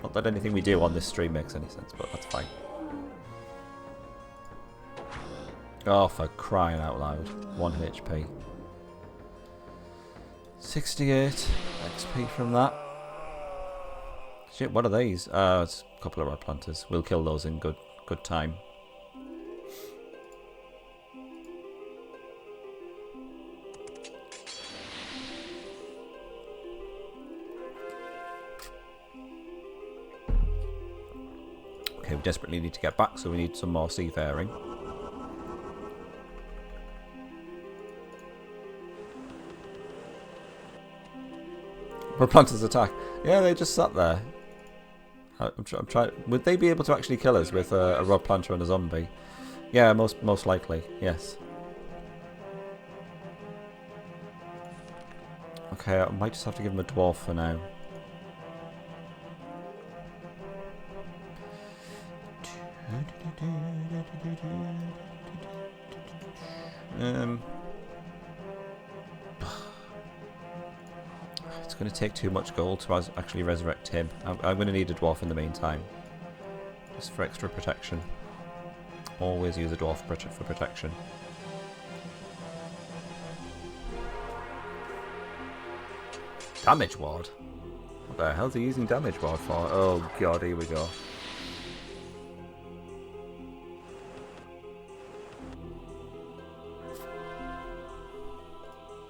Not that anything we do on this stream makes any sense, but that's fine. Oh, for crying out loud. 1 HP. 68 XP from that. Shit, what are these? It's a couple of red planters. We'll kill those in good time. Okay, we desperately need to get back, so we need some more seafaring. Red planters attack. Yeah, they just sat there. I'm trying. Would they be able to actually kill us with a rod planter and a zombie? Yeah, most likely. Yes. Okay, I might just have to give him a dwarf for now. It's going to take too much gold to actually resurrect him. I'm going to need a dwarf in the meantime. Just for extra protection. Always use a dwarf for protection. Damage ward? What the hell's he using damage ward for? Oh god, here we go.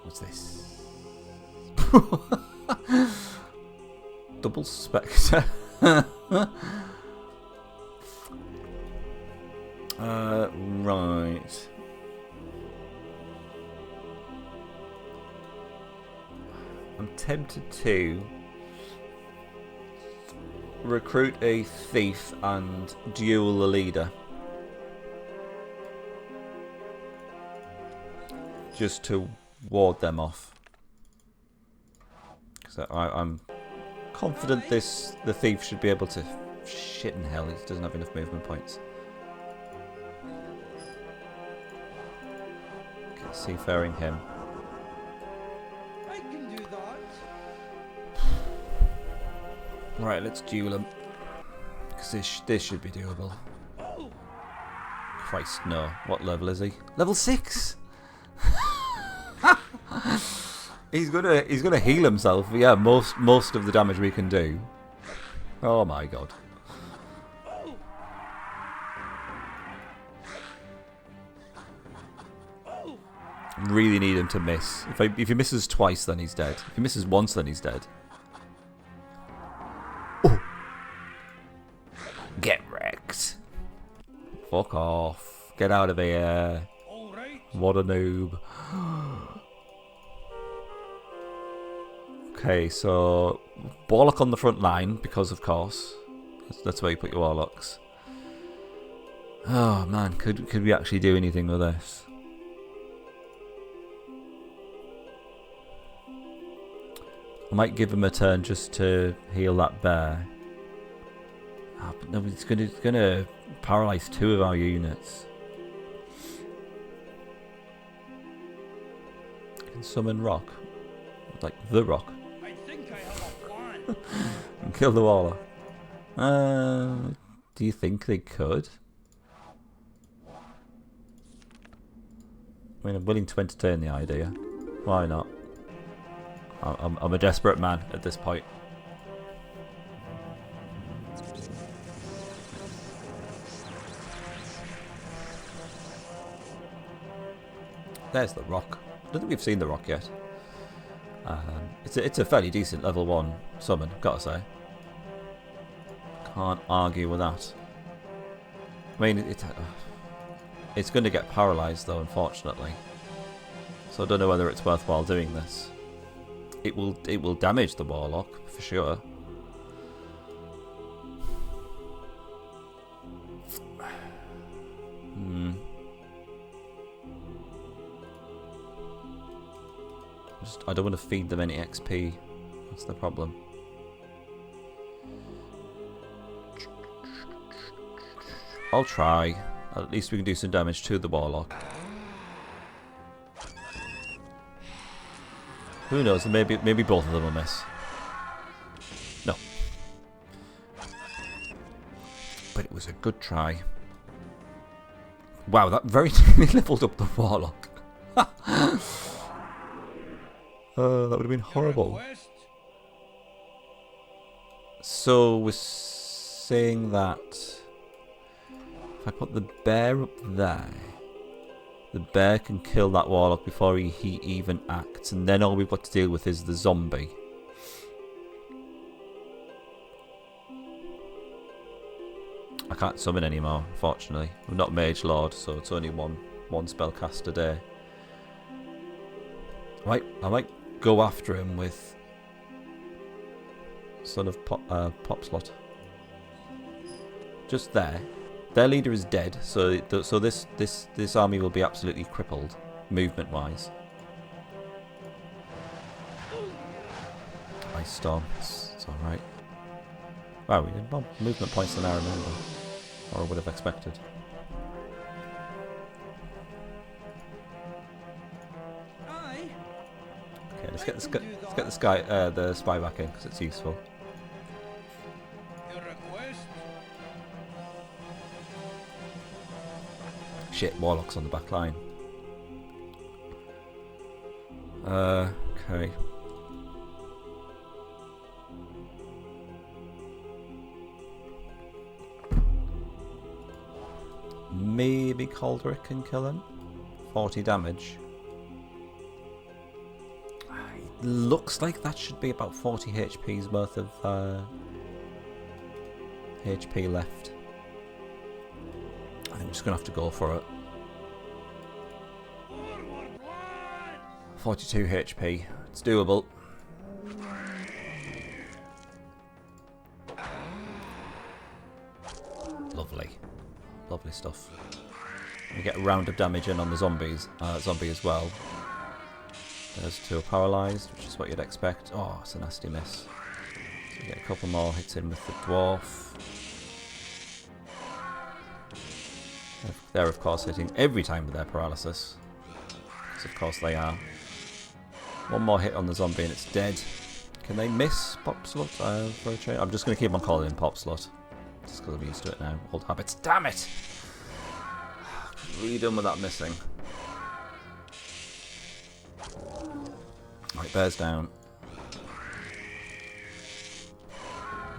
What's this? Double Spectre. Right. I'm tempted to recruit a thief and duel the leader. Just to ward them off. Because I'm confident the thief should be able to... Shit in hell, he doesn't have enough movement points. Okay, seafaring him. I can do that. Right, let's duel him. Because this should be doable. Oh, Christ, no. What level is he? Level 6! He's gonna heal himself. Yeah, most of the damage we can do. Oh my god. oh, oh. Really need him to miss. If he misses twice, then he's dead. If he misses once, then he's dead. Oh. Get wrecked. Fuck off. Get out of here. All right. What a noob. Okay, so Warlock on the front line, because of course. That's where you put your Warlocks. Oh man, could we actually do anything with this? I might give him a turn just to heal that bear. Ah, but no, it's gonna paralyze 2 of our units. I can summon rock. Like the rock. I think I have a plan. And kill the Warlock. Do you think they could? I mean, I'm willing to entertain the idea. Why not? I'm a desperate man at this point. There's the rock. I don't think we've seen the rock yet. It's a fairly decent level 1 summon, gotta say. Can't argue with that. I mean, it's going to get paralysed though, unfortunately. So I don't know whether it's worthwhile doing this. It will damage the Warlock for sure. I don't want to feed them any XP. That's the problem. I'll try. At least we can do some damage to the Warlock. Who knows? Maybe both of them will miss. No. But it was a good try. Wow, that very nearly leveled up the Warlock. That would have been horrible. So we're saying that if I put the bear up there, the bear can kill that Warlock before he even acts, and then all we've got to deal with is the zombie. I can't summon anymore, unfortunately. I'm not Mage Lord, so it's only one spell cast a day. I might go after him with Son of Popslot. Just there. Their leader is dead, so this army will be absolutely crippled, movement-wise. Ice Storm, it's alright. Wow, we had more movement points than I remember, or I would have expected. Okay, let's get the spy back in because it's useful. Your request? Shit, Warlock's on the back line. Okay. Maybe Calderic can kill him. 40 damage. It looks like that should be about 40 HP's worth of HP left. I think I'm just going to have to go for it. 42 HP. It's doable. Lovely. Lovely stuff. We get a round of damage in on the zombie as well. There's 2 paralysed, which is what you'd expect. Oh, it's a nasty miss. So we get a couple more hits in with the dwarf. They're of course hitting every time with their paralysis. Because of course they are. One more hit on the zombie and it's dead. Can they miss Pop Slot for a change? I'm just going to keep on calling him Pop Slot. Just because I'm used to it now. Old habits. Damn it! Really done with that missing. Right, bears down.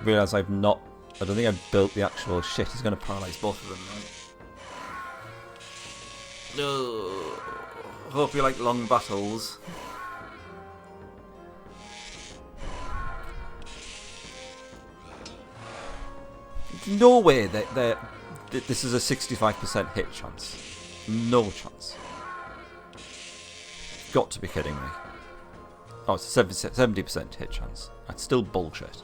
Realise I've not... I don't think I've built the actual... Shit, he's going to paralyse both of them, right? No. Hope you like long battles. No way that this is a 65% hit chance. No chance. Got to be kidding me. Oh, it's a 70% hit chance. That's still bullshit.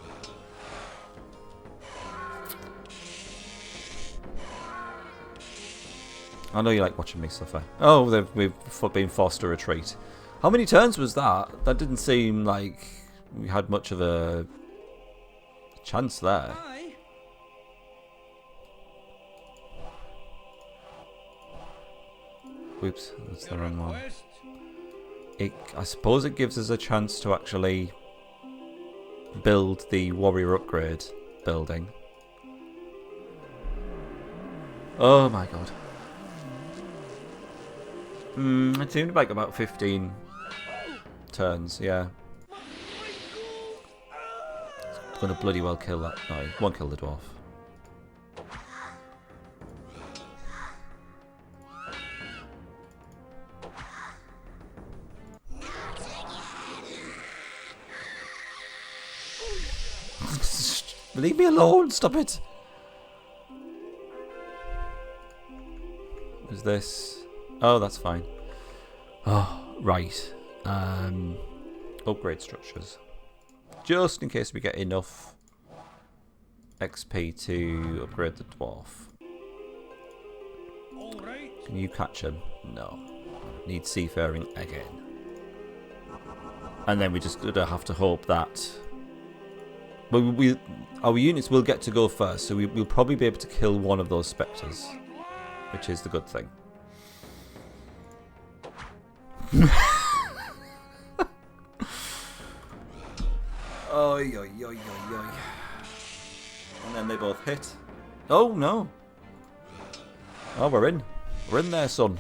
I know you like watching me suffer. Oh, we've been forced to retreat. How many turns was that? That didn't seem like we had much of a chance there. Whoops, that's the wrong one. I suppose it gives us a chance to actually build the warrior upgrade building. Oh my god. It seemed like about 15 turns, yeah. It's gonna bloody well kill that. No, it won't kill the dwarf. Leave me alone, stop it! Who's this? Oh, that's fine. Oh, right. Upgrade structures. Just in case we get enough XP to upgrade the dwarf. Can you catch him? No. Need seafaring again. And then we just gonna have to hope that... Well, our units will get to go first, so we'll probably be able to kill one of those spectres, which is the good thing. Oi, oi, oi, oi, oi. And then they both hit. Oh, no. Oh, we're in. We're in there, son.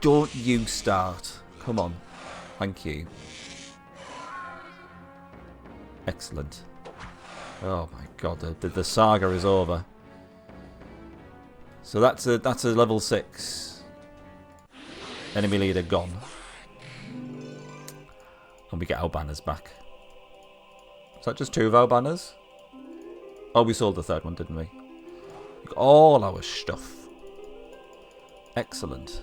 Don't you start. Come on. Thank you. Excellent. Oh my god, the saga is over. So that's a level 6 enemy leader gone. And we get our banners back. Is that just 2 of our banners? Oh, we sold the 3rd one, didn't we? We got all our stuff. Excellent.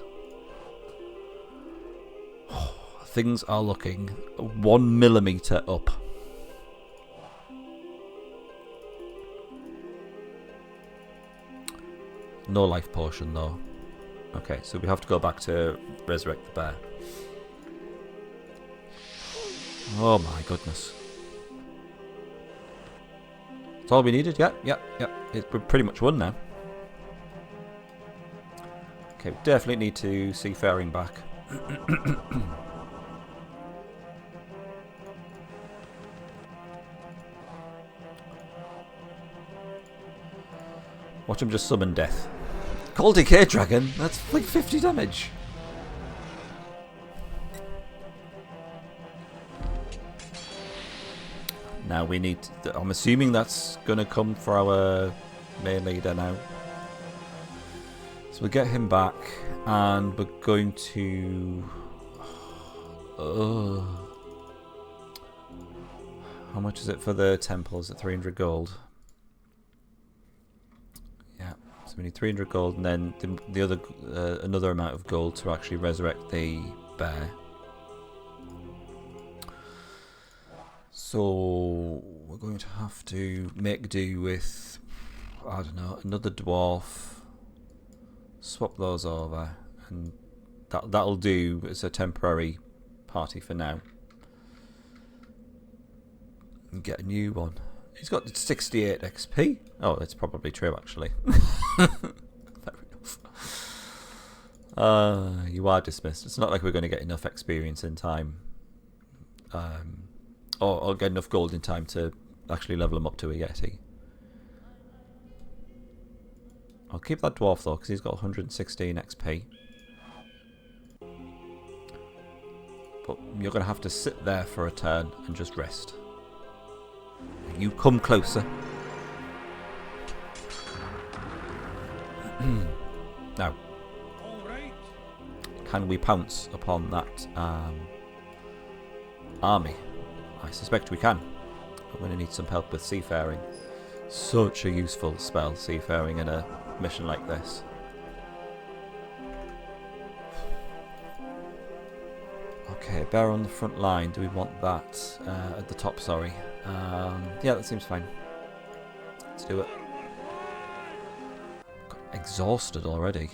Things are looking 1 millimeter up. No life potion though. Okay, so we have to go back to resurrect the bear. Oh my goodness. That's all we needed? Yep. We're pretty much won now. Okay, we definitely need to seafaring back. Watch him just summon death. Call Decay Dragon? That's like 50 damage. Now we need... I'm assuming that's going to come for our main leader now. So we'll get him back. And we're going to... How much is it for the temple? Is it 300 gold? Yeah. So we need 300 gold and then the other another amount of gold to actually resurrect the bear. So we're going to have to make do with, I don't know, another dwarf. Swap those over, and that'll do as a temporary party for now. And get a new one. He's got 68 XP. Oh, that's probably true actually. Fair enough. You are dismissed. It's not like we're going to get enough experience in time. Or get enough gold in time to actually level him up to a Yeti. I'll keep that dwarf though, because he's got 116 XP. But you're going to have to sit there for a turn and just rest. You come closer. Now, can we pounce upon that army? I suspect we can. But we're going to need some help with seafaring. Such a useful spell, seafaring, in a mission like this. Okay, bear on the front line. Do we want that at the top? Sorry. Yeah, that seems fine. Let's do it. Got exhausted already.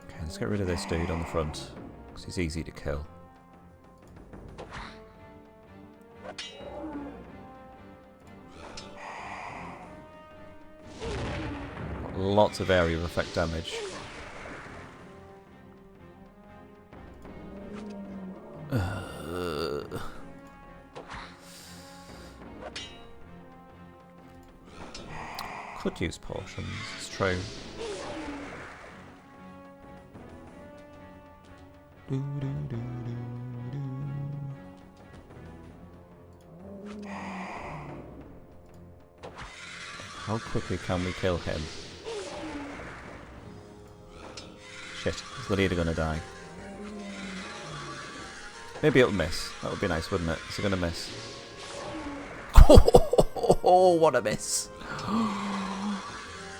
Okay, let's get rid of this dude on the front. Because he's easy to kill. Lots of area of effect damage. Could use potions, it's true. How quickly can we kill him? Shit, is the leader gonna die? Maybe it'll miss. That would be nice, wouldn't it? Is it gonna miss? Oh, what a miss!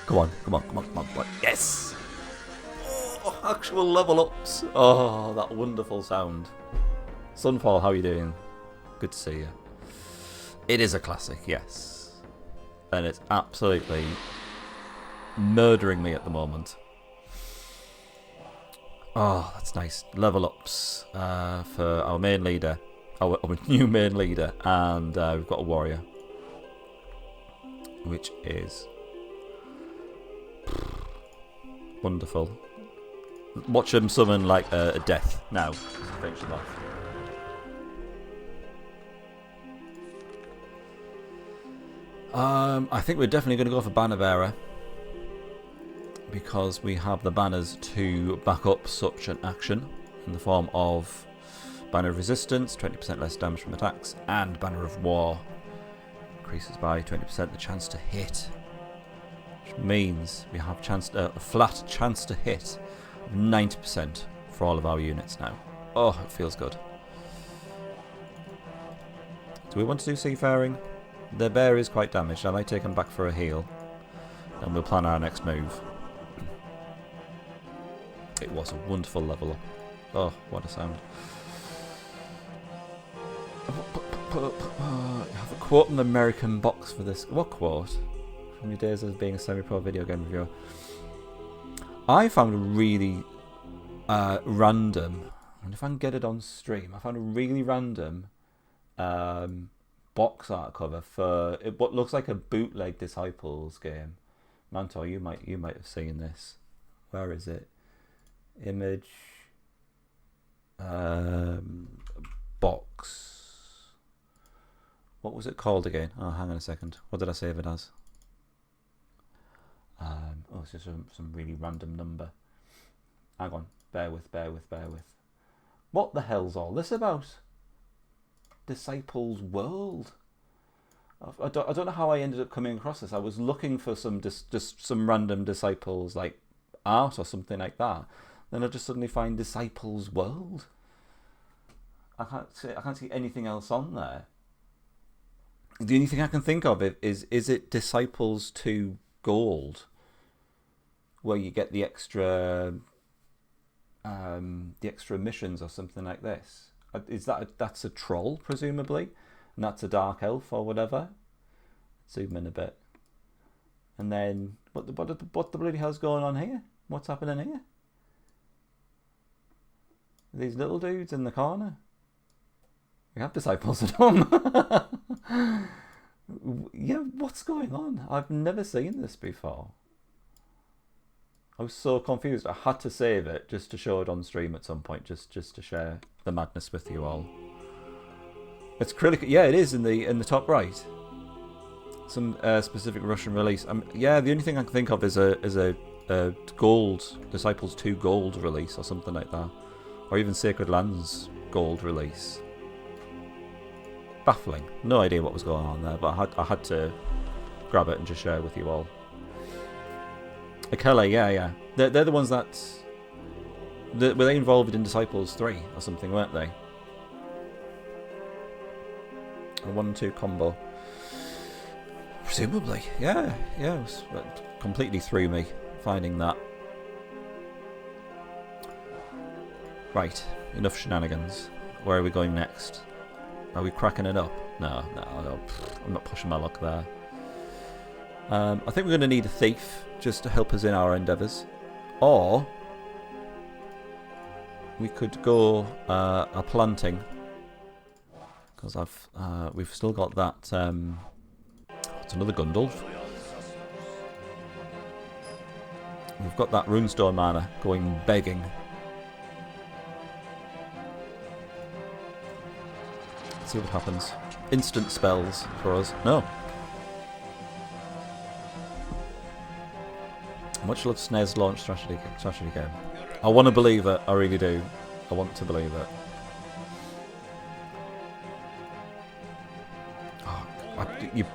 Come on, come on, come on, come on, come on. Yes! Oh, actual level ups. Oh, that wonderful sound. Sunfall, how are you doing? Good to see you. It is a classic, yes. And it's absolutely murdering me at the moment. Oh, that's nice. Level ups for our main leader. Our new main leader. And we've got a warrior. Which is wonderful. Watch him summon like a death now. Finish him off. I think we're definitely going to go for Banner Bearer. Because we have the banners to back up such an action in the form of Banner of Resistance, 20% less damage from attacks, and Banner of War increases by 20% the chance to hit, which means we have a flat chance to hit of 90% for all of our units now. Oh, it feels good. Do we want to do Seafaring? The bear is quite damaged. I might take him back for a heal, and we'll plan our next move. It was a wonderful level up. Oh, what a sound. I have a quote in the American box for this. What quote? From your days as being a semi-pro video game reviewer. I found a really random, and if I can get it on stream, I found a really random box art cover for what looks like a bootleg Disciples game. Mantor, you might have seen this. Where is it? Image box What was it called again? Oh, hang on a second. What did I save it as? Oh, it's just some really random number. Hang on. Bear with. What the hell's all this about? Disciples World. I don't know how I ended up coming across this. I was looking for just some random Disciples like art or something like that. Then I just suddenly find Disciples World. I can't see anything else on there. The only thing I can think of is it Disciples 2 Gold, where you get the extra missions or something like this. Is that's a troll presumably, and that's a dark elf or whatever. Zoom in a bit, and then what the bloody hell's going on here? What's happening here? These little dudes in the corner. We have disciples at home. Yeah, what's going on? I've never seen this before. I was so confused. I had to save it just to show it on stream at some point, just to share the madness with you all. It's critical. Yeah, it is in the top right. Some specific Russian release. Yeah, the only thing I can think of is a gold Disciples 2 Gold release or something like that, or even Sacred Lands Gold release. Baffling. No idea what was going on there, but I had to grab it and just share with you all. Akele, yeah. They're the ones that... were they involved in Disciples 3 or something, weren't they? A 1-2 combo. Presumably, yeah. It was completely threw me finding that. Right, enough shenanigans. Where are we going next? Are we cracking it up? No, I'm not pushing my luck there. I think we're going to need a thief just to help us in our endeavours. Or we could go a planting, because we've still got that. It's another Gundulf. We've got that runestone mana going begging. See what happens. Instant spells for us. No. Much love SNES launch strategy game. I want to believe it. I really do. I want to believe it. Oh,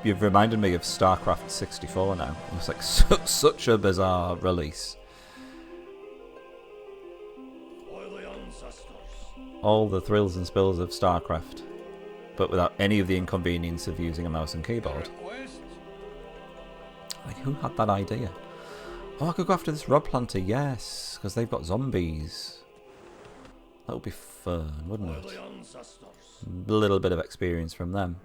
you've reminded me of StarCraft 64 now. It's like such a bizarre release. All the thrills and spills of StarCraft, but without any of the inconvenience of using a mouse and keyboard. Like, who had that idea? Oh, I could go after this rod planter, yes, because they've got zombies. That would be fun, wouldn't it? A little bit of experience from them.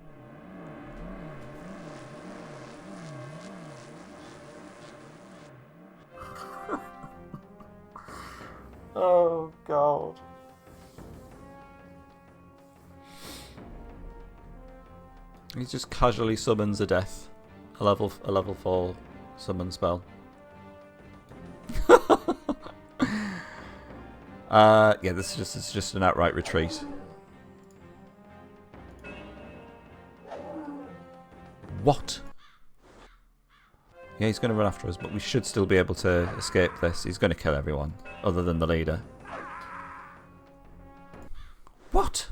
Oh, God. He just casually summons a death. A level 4 summon spell. Yeah, this is just an outright retreat. What? Yeah, he's going to run after us, but we should still be able to escape this. He's going to kill everyone, other than the leader. What?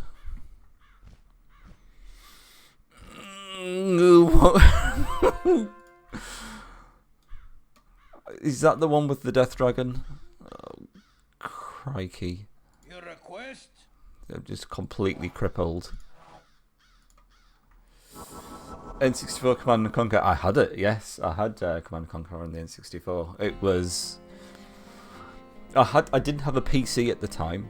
Is that the one with the death dragon? Oh, crikey. Your request? They're just completely crippled. N64 Command & Conquer. I had it, yes. I had Command & Conquer on the N64. It was... I didn't have a PC at the time.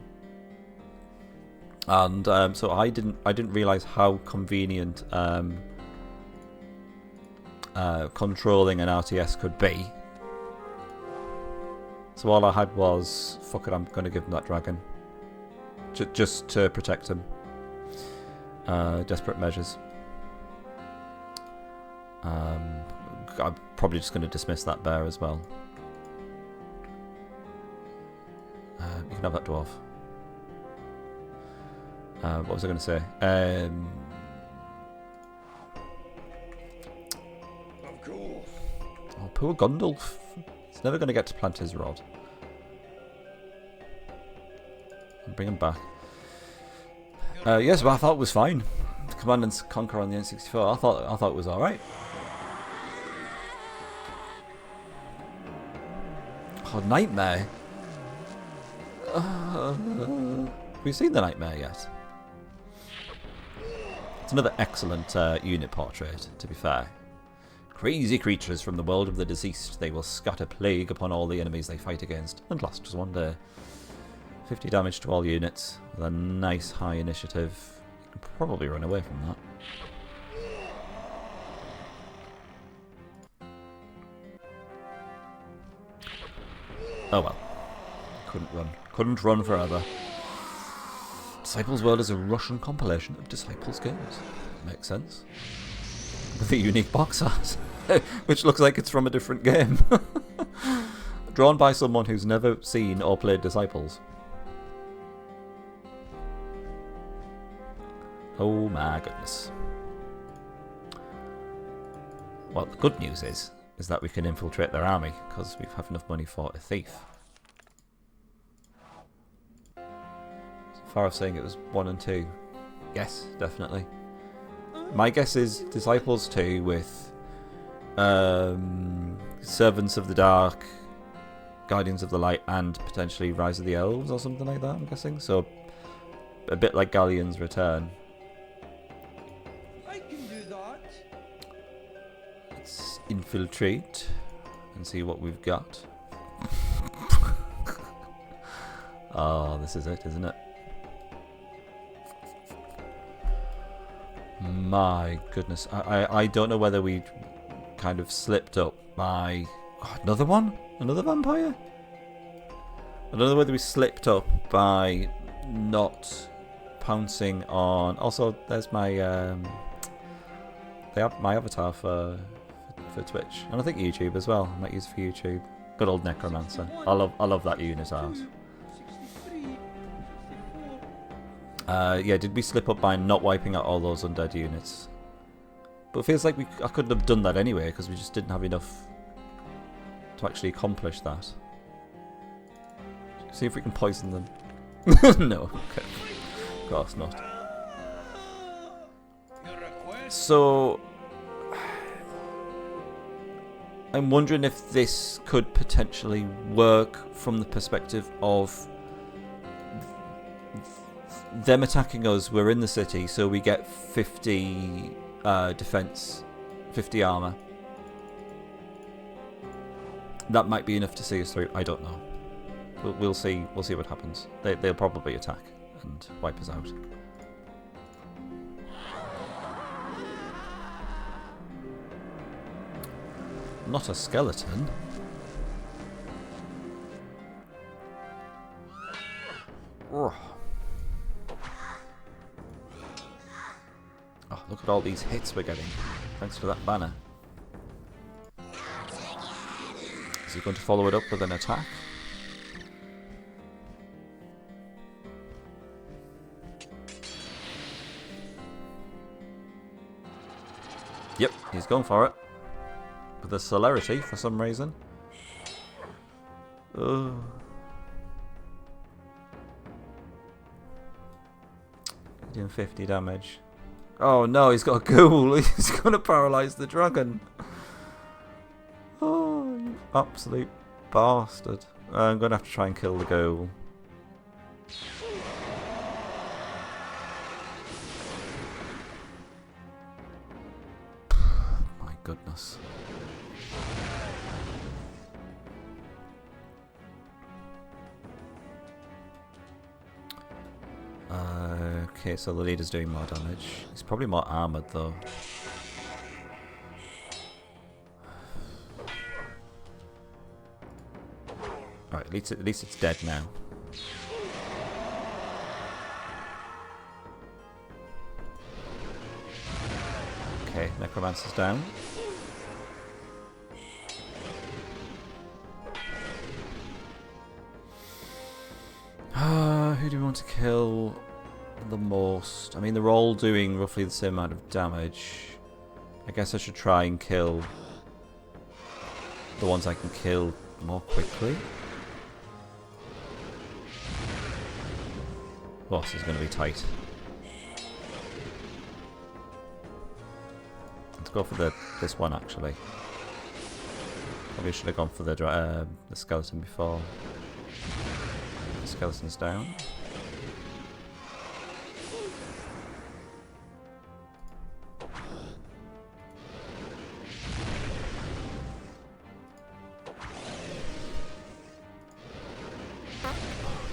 And so I didn't realise how convenient controlling an RTS could be. So all I had was, fuck it, I'm going to give him that dragon. Just to protect him. Desperate measures. I'm probably just going to dismiss that bear as well. You can have that dwarf. What was I going to say? Poor Gundulf. He's never going to get to plant his rod. Bring him back. Yes, but I thought it was fine. Command and Conquer on the N64. I thought it was all right. Oh, Nightmare. Have we seen the Nightmare yet? It's another excellent unit portrait, to be fair. Crazy creatures from the world of the deceased. They will scatter plague upon all the enemies they fight against and last just one day. 50 damage to all units with a nice high initiative. You can probably run away from that. Oh well. Couldn't run. Couldn't run forever. Disciples World is a Russian compilation of Disciples games. Makes sense. With a unique box art, which looks like it's from a different game. Drawn by someone who's never seen or played Disciples. Oh my goodness. Well, the good news is that we can infiltrate their army, because we have enough money for a thief. As far as saying it was 1 and 2. Yes, definitely. My guess is Disciples 2 with Servants of the Dark, Guardians of the Light, and potentially Rise of the Elves or something like that, I'm guessing. So, a bit like Galleon's Return. I can do that. Let's infiltrate and see what we've got. Oh, this is it, isn't it? My goodness. I don't know whether we kind of slipped up by... Oh, another one? Another vampire? I don't know whether we slipped up by not pouncing on... Also, there's my my avatar for Twitch. And I think YouTube as well. I might use it for YouTube. Good old Necromancer. I love that unit art. 63, 64. Yeah, did we slip up by not wiping out all those undead units? But it feels like I couldn't have done that anyway, because we just didn't have enough to actually accomplish that. See if we can poison them. No, okay. Of course not. Your request? So, I'm wondering if this could potentially work from the perspective of them attacking us. We're in the city, so we get 50 defense, 50 armor. That might be enough to see us through. I don't know. We'll see. We'll see what happens. They'll probably attack and wipe us out. Not a skeleton. Oh, look at all these hits we're getting. Thanks for that banner. Is he going to follow it up with an attack? Yep, he's going for it. With a celerity for some reason. Oh. Doing 50 damage. Oh no, he's got a ghoul. He's going to paralyze the dragon. Oh, you absolute bastard. I'm going to have to try and kill the ghoul. My goodness. Okay, so the leader's doing more damage. He's probably more armoured though. Right, at least it's dead now. Okay, Necromancer's down. Who do we want to kill the most? I mean, they're all doing roughly the same amount of damage. I guess I should try and kill the ones I can kill more quickly. Oh, this is going to be tight. Let's go for this one actually. Probably should have gone for the skeleton before. The skeleton's down.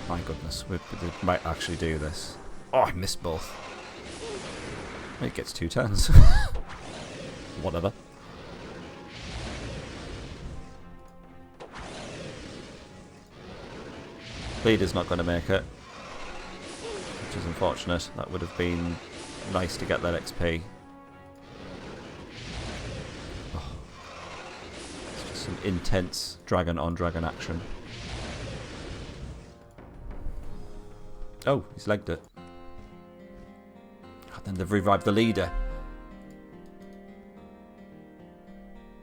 My goodness, we might actually do this. Oh, I missed both. It gets 2 turns. Whatever. Leader's not going to make it, which is unfortunate. That would have been nice to get that XP. Oh. It's just some intense dragon on dragon action. Oh, he's legged it. And then they've revived the leader.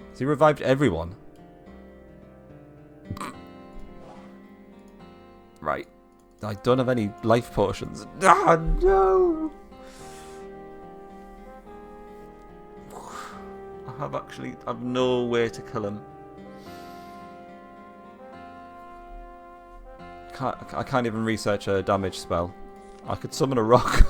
Has he revived everyone? Right. I don't have any life potions. Ah, no! I've no way to kill him. I can't even research a damage spell. I could summon a rock.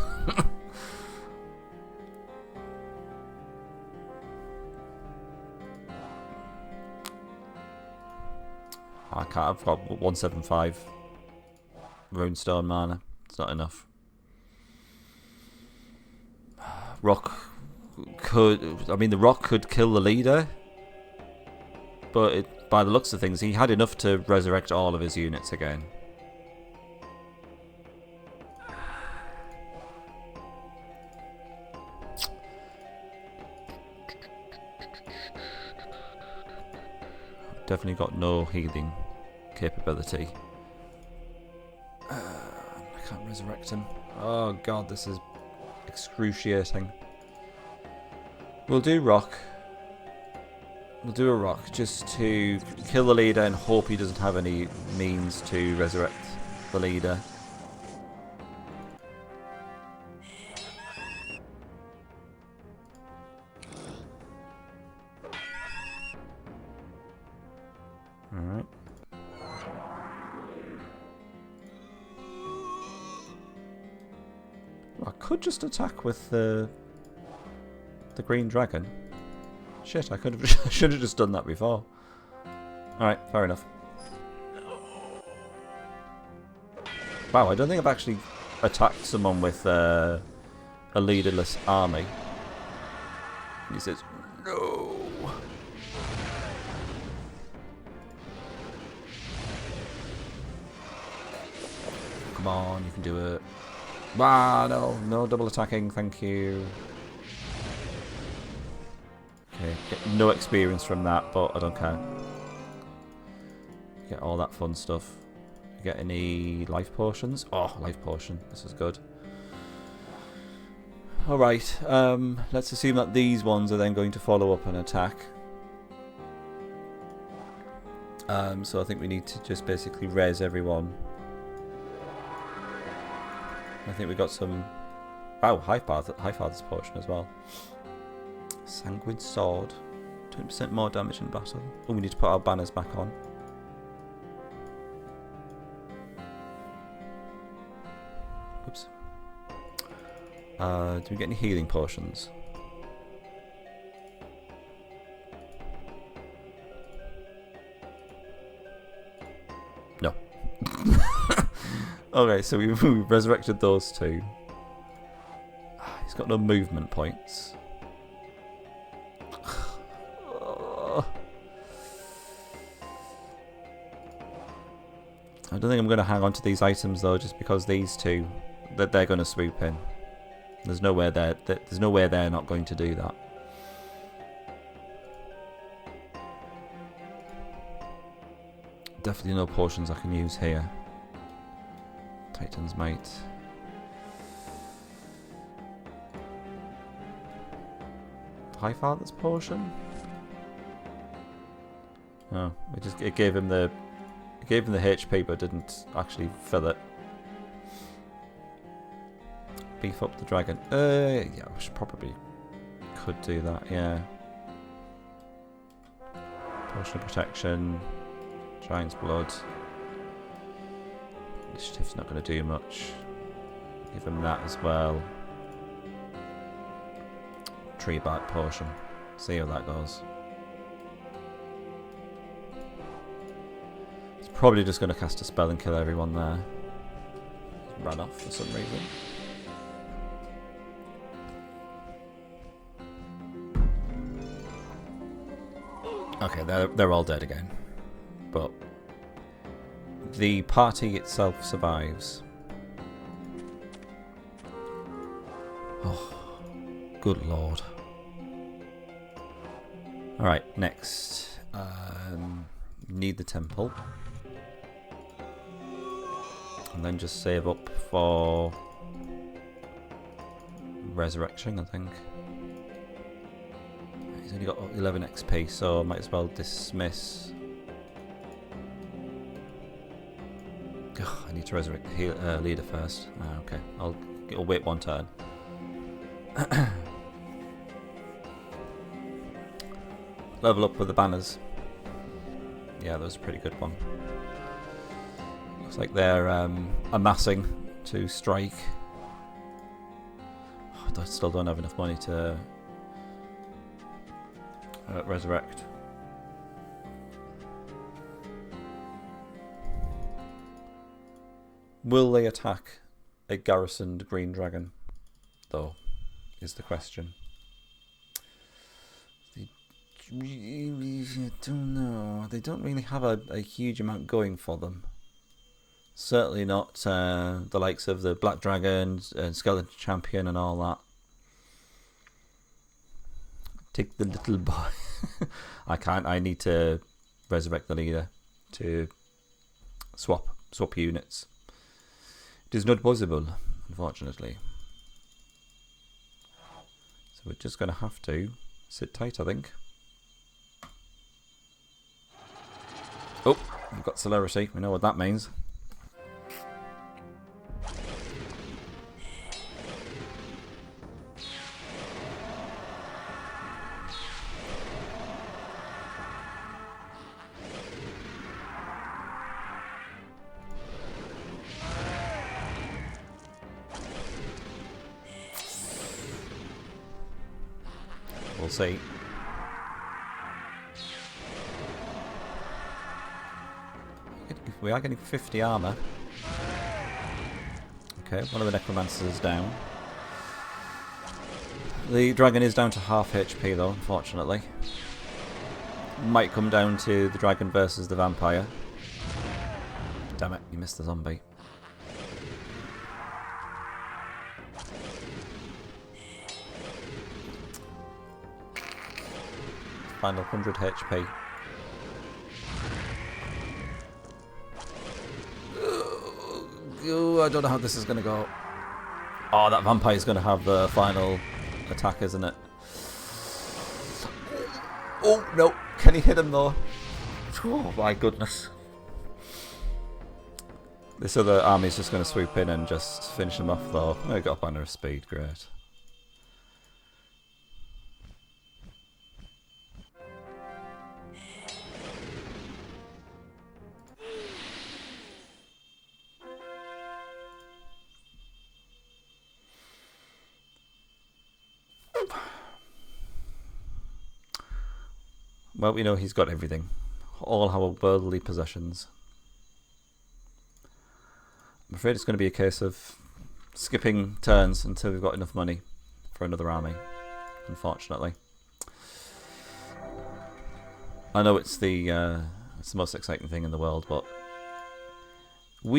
I can't. I've got 175 runestone mana. It's not enough. Rock could. I mean, the rock could kill the leader, but by the looks of things, he had enough to resurrect all of his units again. Definitely got no healing capability. I can't resurrect him. Oh god, this is excruciating. We'll do rock. We'll do a rock just to kill the leader and hope he doesn't have any means to resurrect the leader. Alright. I could just attack with the green dragon. Shit, I could have should have just done that before. Alright, fair enough. Wow, I don't think I've actually attacked someone with a leaderless army. He says, no. Come on, you can do it. Ah, no double attacking, thank you. Okay, get no experience from that, but I don't care. Get all that fun stuff. Get any life potions? Oh, life potion. This is good. Alright, let's assume that these ones are then going to follow up an attack. So I think we need to just basically res everyone. I think we got some... Wow, Highfather's potion as well. Sanguine sword. 20% more damage in battle. Oh, we need to put our banners back on. Oops. Do we get any healing potions? No. Okay, so we resurrected those two. He's got no movement points. I don't think I'm going to hang on to these items though, just because these two, that they're going to swoop in. There's no way they're not going to do that. Definitely no potions I can use here. Titan's Might. Highfather's potion? Oh, it gave him the HP, but didn't actually fill it. Beef up the dragon. Yeah, we should probably could do that. Yeah. Potion of protection, giant's blood. Initiative's not going to do much. Give him that as well. Tree bark potion. See how that goes. It's probably just going to cast a spell and kill everyone there. Ran off for some reason. Okay, they're all dead again. But the party itself survives. Oh, good lord. Alright, next. Need the temple. And then just save up for resurrection, I think. He's only got 11 XP, so I might as well dismiss. Ugh, I need to resurrect the leader first. Okay, I'll wait one turn. Level up with the banners. Yeah, that was a pretty good one. Looks like they're amassing to strike. I still don't have enough money to resurrect. Will they attack a garrisoned green dragon, though, is the question. I don't know. They don't really have a huge amount going for them. Certainly not the likes of the Black Dragon and Skeleton Champion and all that. Take the little boy. I can't. I need to resurrect the leader to swap units. It is not possible, unfortunately. So we're just going to have to sit tight, I think. Oh, we've got celerity. We know what that means. We'll see. We are getting 50 armor. Okay, one of the necromancers is down. The dragon is down to half HP though, unfortunately. Might come down to the dragon versus the vampire. Damn it, you missed the zombie. Final 100 HP. Oh, I don't know how this is going to go. Oh, that vampire is going to have the final attack, isn't it? Oh, no. Can he hit him, though? Oh, my goodness. This other army is just going to swoop in and just finish him off, though. Oh, he got up under his speed. Great. Well, we know he's got everything. All our worldly possessions. I'm afraid it's going to be a case of skipping turns until we've got enough money for another army, unfortunately. I know it's the most exciting thing in the world, but I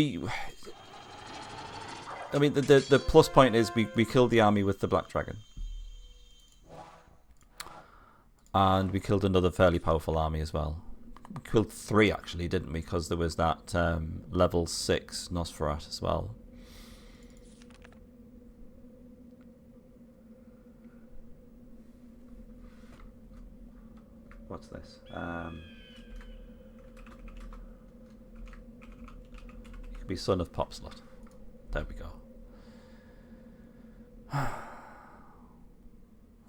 mean, the plus point is we killed the army with the Black Dragon. And we killed another fairly powerful army as well. We killed 3 actually, didn't we? Because there was that level 6 Nosferat as well. What's this? could be son of Popslot. There we go.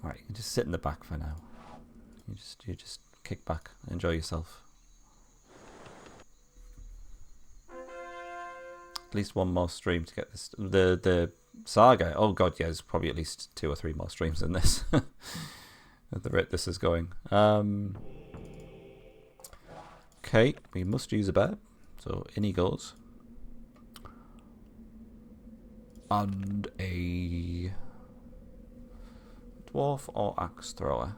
Alright, you can just sit in the back for now. You just kick back, enjoy yourself. At least one more stream to get this. The saga. Oh god, yeah, there's probably at least 2 or 3 more streams than this. At the rate this is going. Okay, we must use a bear. So in he goes. And a dwarf or axe thrower.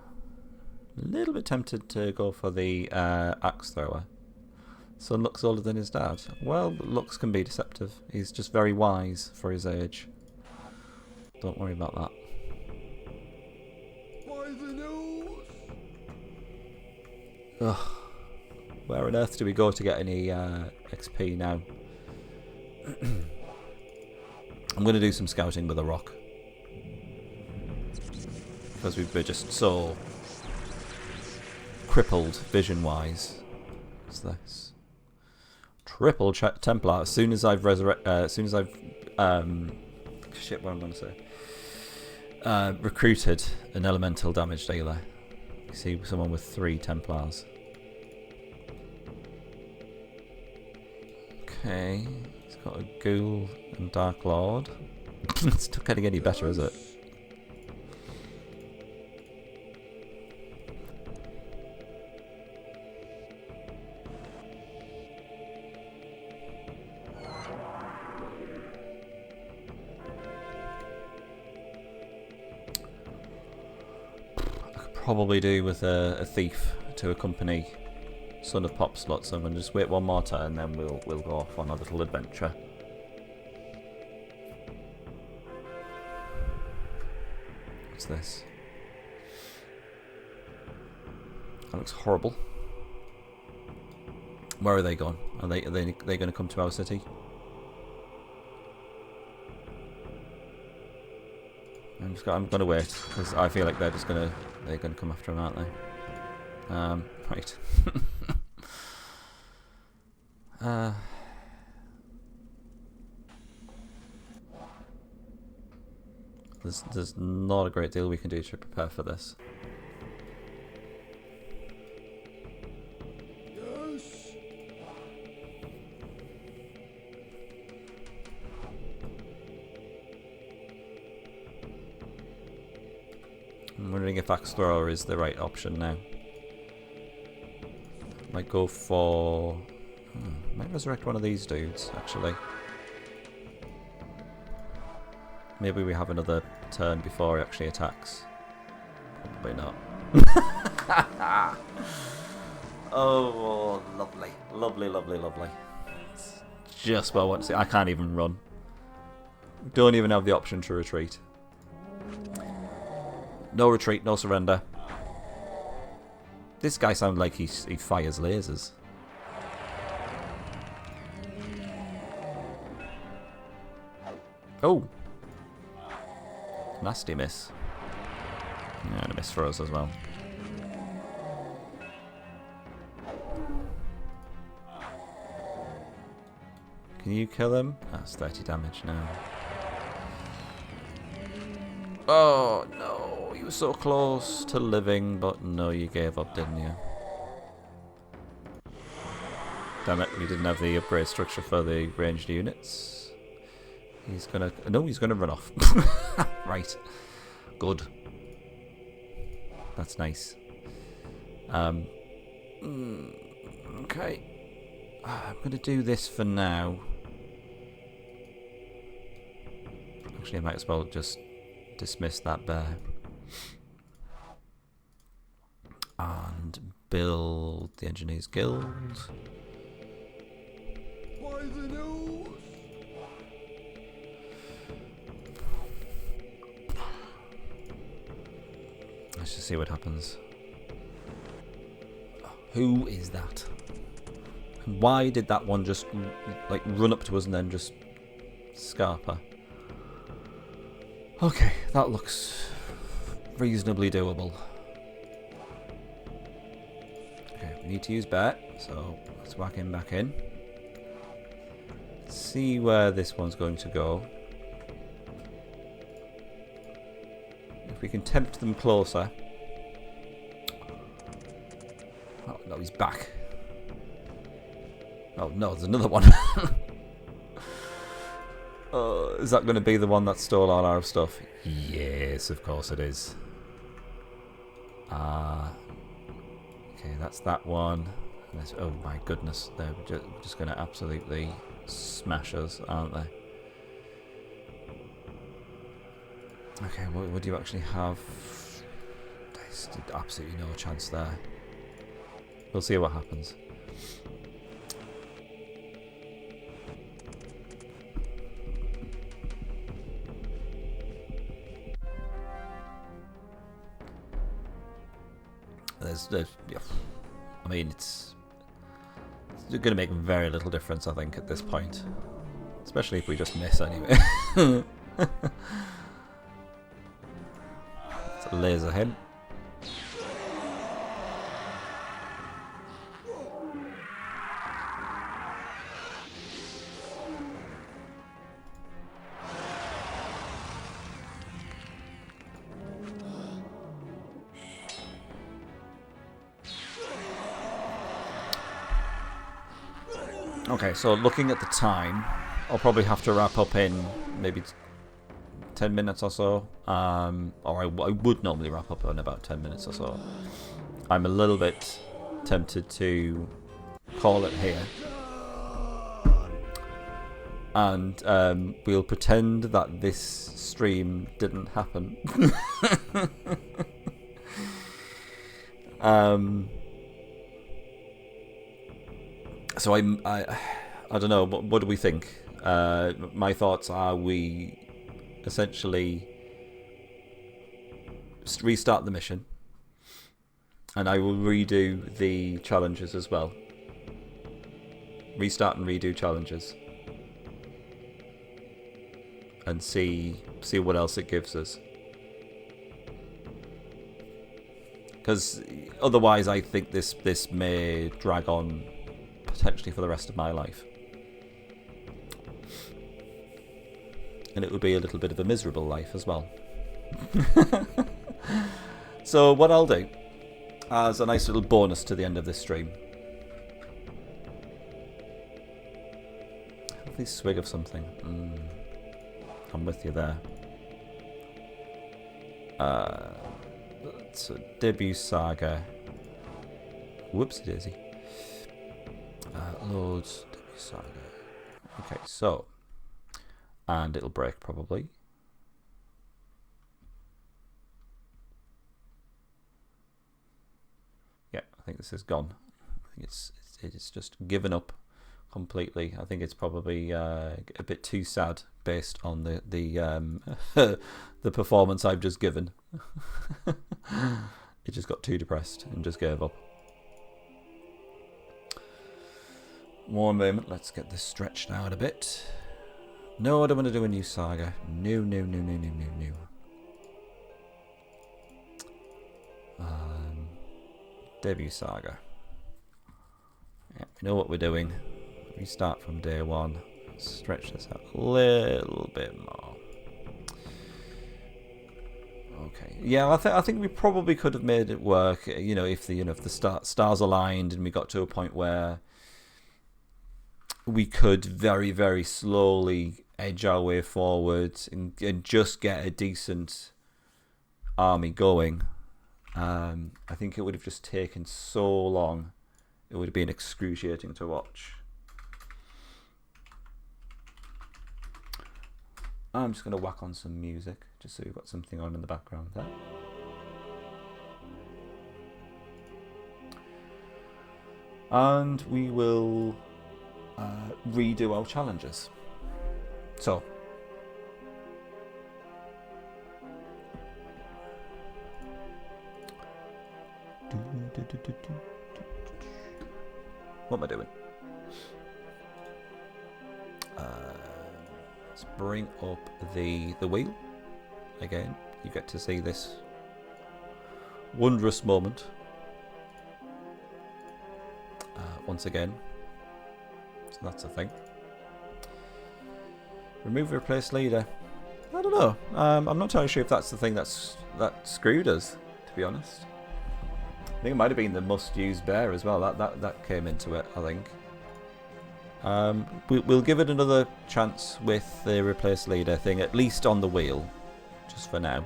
A little bit tempted to go for the axe thrower. Son looks older than his dad. Well, looks can be deceptive. He's just very wise for his age. Don't worry about that. By the nose. Ugh. Where on earth do we go to get any XP now? I'm going to do some scouting with a rock. Because we're just so crippled vision-wise. What's this? Triple Templar. As soon as I've shit, what I'm going to say. Recruited an elemental damage dealer. You see someone with 3 Templars. Okay, he's got a Ghoul and Dark Lord. It's not getting any better, is it? Probably do with a thief to accompany Son of Popslot, so I'm going to just wait one more turn, then we'll go off on a little adventure. What's this? That looks horrible. Where are they gone? Are they going to come to our city? I'm going to wait because I feel like they're going to come after him, aren't they? Right. There's not a great deal we can do to prepare for this. Yes. I'm wondering if Axe Thrower is the right option now. Might go for... might resurrect one of these dudes, actually. Maybe we have another turn before he actually attacks. Probably not. Oh, lovely. Lovely, lovely, lovely. It's just what I want to see. I can't even run. Don't even have the option to retreat. No retreat, no surrender. This guy sounds like he fires lasers. Oh! Nasty miss. Yeah, and a miss for us as well. Can you kill him? That's 30 damage now. Oh no, you were so close to living, but no, you gave up, didn't you? Damn it, we didn't have the upgrade structure for the ranged units. He's gonna... no, he's gonna run off. Right. Good. That's nice. Okay. I'm gonna do this for now. Actually, I might as well just dismiss that bear. And build the Engineers Guild. By the nose. Let's just see what happens. Who is that? Why did that one just like run up to us and then just scarper? Okay, that looks reasonably doable. Okay, we need to use bet, so let's whack him back in. see where this one's going to go. If we can tempt them closer. Oh no, he's back. Oh no, there's another one. Is that going to be the one that stole all our stuff? Yes, of course it is. Okay, that's that one. And this, oh my goodness, they're just going to absolutely smash us, aren't they? Okay, what do you actually have? There's absolutely no chance there. We'll see what happens. Yeah. I mean, it's going to make very little difference, I think, at this point. Especially if we just miss anyway. It's a laser him. Okay, so looking at the time, I'll probably have to wrap up in maybe 10 minutes or so. Or I would normally wrap up in about 10 minutes or so. I'm a little bit tempted to call it here. And we'll pretend that this stream didn't happen. So I don't know. What do we think? My thoughts are we essentially restart the mission, and I will redo the challenges as well. Restart and redo challenges, and see what else it gives us. Because otherwise, I think this may drag on potentially for the rest of my life. And it would be a little bit of a miserable life as well. So what I'll do, as a nice little bonus to the end of this stream, have a swig of something. I'm with you there. It's a debut saga. Whoopsie daisy. Loads debut saga. Okay, so, and it'll break probably. Yeah, I think this is gone. I think it's just given up completely. I think it's probably a bit too sad based on the the performance I've just given. It just got too depressed and just gave up. One moment, let's get this stretched out a bit. No, I don't want to do a new saga. No. Debut saga. Yeah, we know what we're doing. Restart from day one. Stretch this out a little bit more. Okay. Yeah, I think we probably could have made it work. You know, if the stars aligned and we got to a point where we could very, very slowly edge our way forward and just get a decent army going. I think it would have just taken so long. It would have been excruciating to watch. I'm just going to whack on some music, just so we've got something on in the background there. And we will redo our challenges. So, what am I doing? Let's bring up the wheel again. You get to see this wondrous moment once again. So that's a thing. Remove replace leader. I don't know. I'm not entirely sure if that's the thing that screwed us, to be honest. I think it might have been the must-use bear as well. That came into it, I think. We'll give it another chance with the replace leader thing, at least on the wheel, just for now.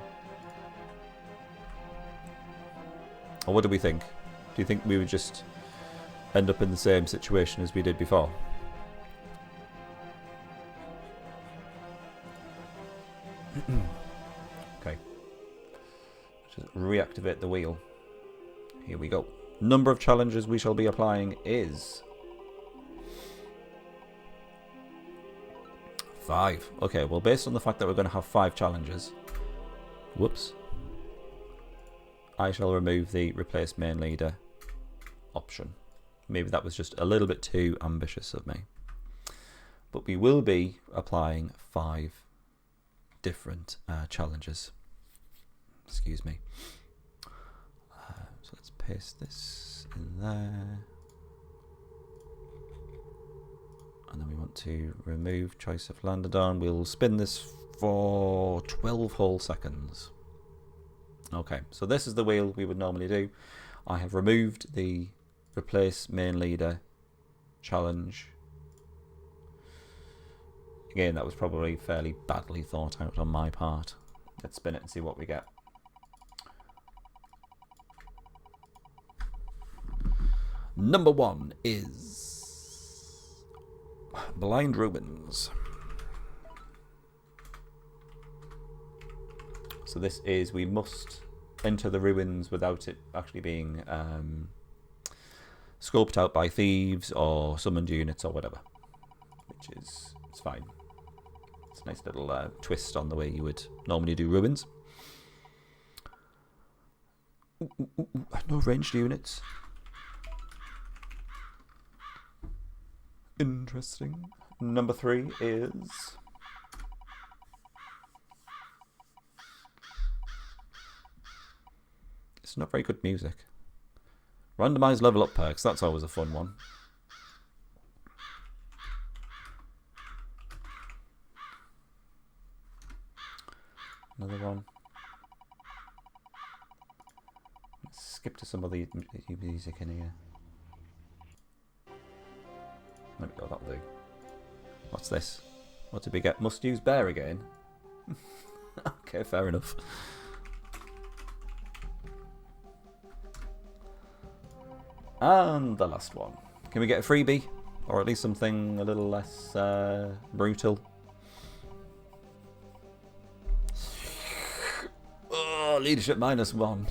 Or what do we think? Do you think we would just end up in the same situation as we did before? Okay. Just reactivate the wheel. Here we go. Number of challenges we shall be applying is 5. Okay, well, based on the fact that we're going to have 5 challenges, whoops, I shall remove the replace main leader option. Maybe that was just a little bit too ambitious of me. But we will be applying 5 different challenges. Excuse me. So let's paste this in there. And then we want to remove choice of landed on. We'll spin this for 12 whole seconds. Okay, so this is the wheel we would normally do. I have removed the replace main leader challenge. Again, that was probably fairly badly thought out on my part. Let's spin it and see what we get. Number 1 is Blind Ruins. So this is, we must enter the ruins without it actually being scoped out by thieves or summoned units or whatever, which is, it's fine. It's a nice little twist on the way you would normally do ruins. No ranged units. Interesting. Number 3 is it's not very good music. Randomise level up perks, that's always a fun one. Another one. Let's skip to some of the music in here. There we go, that'll do. What's this? What did we get? Must use bear again? Okay, fair enough. And the last one. Can we get a freebie? Or at least something a little less brutal? Oh, leadership -1.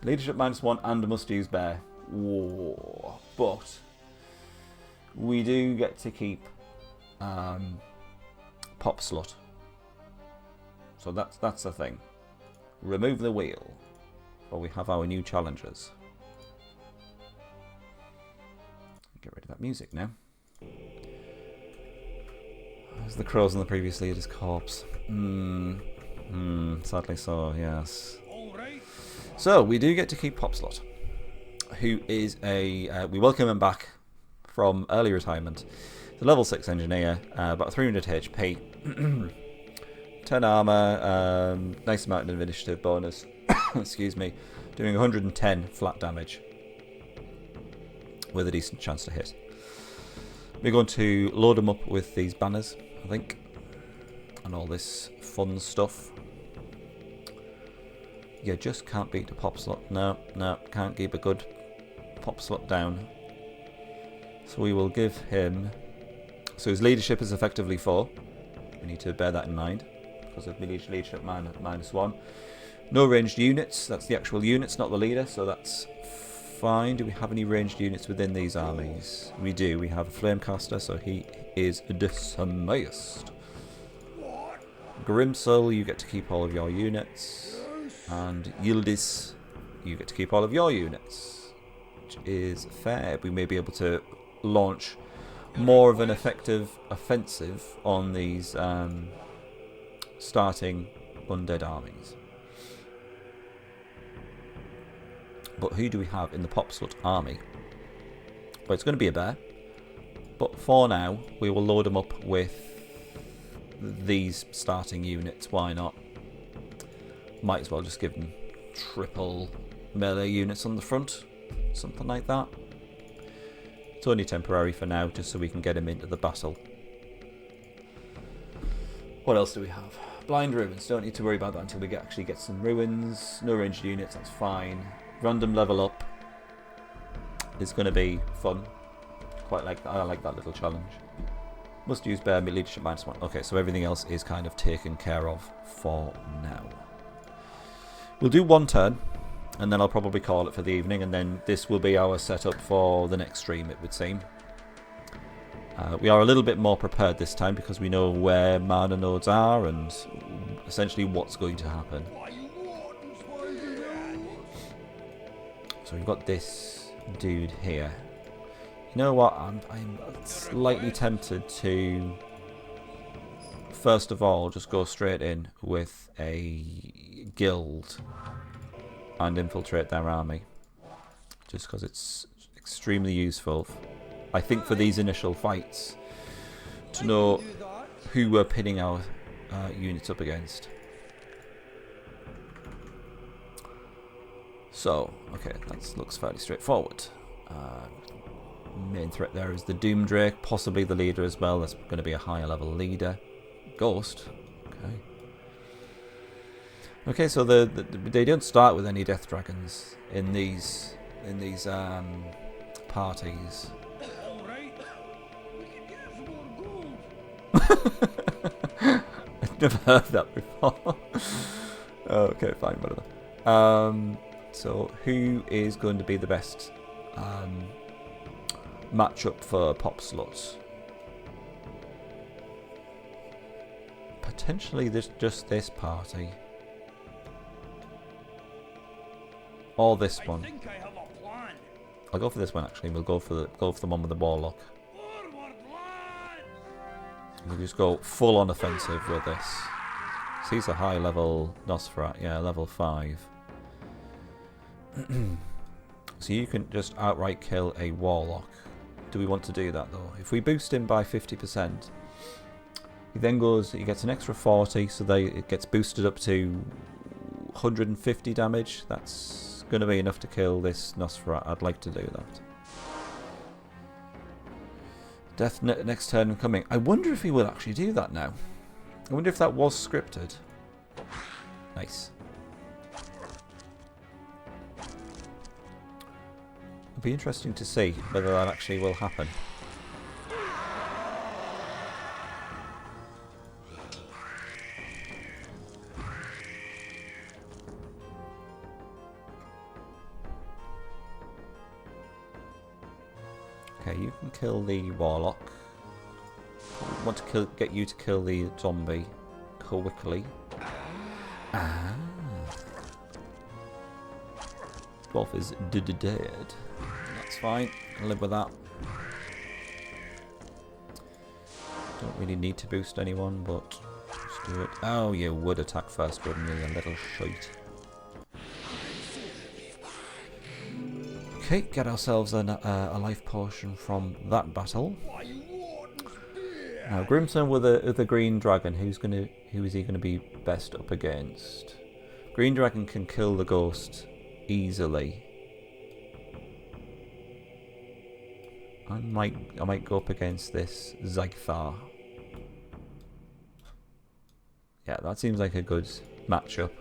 Leadership -1 and must use bear. Whoa. But we do get to keep pop slot. So that's the thing. Remove the wheel. Or we have our new challenges. Get rid of that music now. There's the crows on the previous leader's corpse. Sadly so, yes. So, we do get to keep Popslot, who is a... we welcome him back from early retirement. He's a level 6 engineer, about 300 HP, 10 armor, nice amount of initiative bonus, excuse me, doing 110 flat damage with a decent chance to hit. We're going to load him up with these banners, I think, and all this fun stuff. You just can't beat the pop slot. No, can't keep a good pop slot down. So we will give him... So his leadership is effectively 4. We need to bear that in mind, because of leadership -1. No ranged units. That's the actual units, not the leader, so that's fine. Do we have any ranged units within these armies? We do. We have a Flamecaster, so he is dismissed. Grimsoul, you get to keep all of your units. And Yildiz, you get to keep all of your units, which is fair. We may be able to launch more of an effective offensive on these starting undead armies. But who do we have in the Popslut army? Well, it's going to be a bear. But for now, we will load them up with these starting units. Why not? Might as well just give them triple melee units on the front. Something like that. It's only temporary for now, just so we can get him into the battle. What else do we have? Blind ruins. Don't need to worry about that until we actually get some ruins. No ranged units, that's fine. Random level up is going to be fun. Quite like that. I like that little challenge. Must use bear leadership -1. Okay, so everything else is kind of taken care of for now. We'll do one turn, and then I'll probably call it for the evening, and then this will be our setup for the next stream, it would seem. We are a little bit more prepared this time because we know where mana nodes are and essentially what's going to happen. So we've got this dude here. You know what? I'm slightly tempted to first of all just go straight in with a guild and infiltrate their army, just because it's extremely useful, I think, for these initial fights to know who we're pinning our units up against. So, okay, that looks fairly straightforward. Main threat there is the Doomdrake, possibly the leader as well. That's going to be a higher level leader. Ghost. Okay. Okay, so they don't start with any death dragons in these parties. I've never heard that before. Okay, fine, whatever. So who is going to be the best matchup for pop slots? Potentially just this party. Or this one. I'll go for this one actually. We'll go for the one with the warlock. We'll just go full on offensive with this. So he's a high level Nosferat, yeah, level 5. So you can just outright kill a warlock. Do we want to do that though? If we boost him by 50%, he then he gets an extra 40, so it gets boosted up to 150 damage. That's going to be enough to kill this Nosferat. I'd like to do that. Death next turn coming. I wonder if he will actually do that now. I wonder if that was scripted. Nice. It'll be interesting to see whether that actually will happen. Okay, you can kill the warlock. I want to get you to kill the zombie quickly. Ah. Dwarf is dead. That's fine. I'll live with that. Don't really need to boost anyone, but let's do it. Oh, you would attack first, wouldn't you, you little shite? Okay, get ourselves a life potion from that battle. Now, Grimson with the green dragon. Who is he gonna be best up against? Green dragon can kill the ghost easily. I might go up against this Zythar. Yeah, that seems like a good matchup.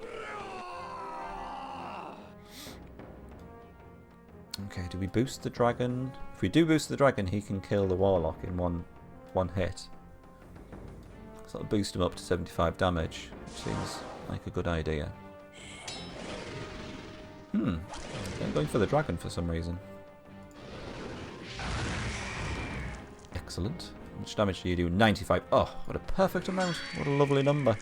Okay, do we boost the dragon? If we do boost the dragon, he can kill the warlock in one hit. So that'll boost him up to 75 damage, which seems like a good idea. I'm going for the dragon for some reason. Excellent. How much damage do you do? 95. Oh, what a perfect amount. What a lovely number.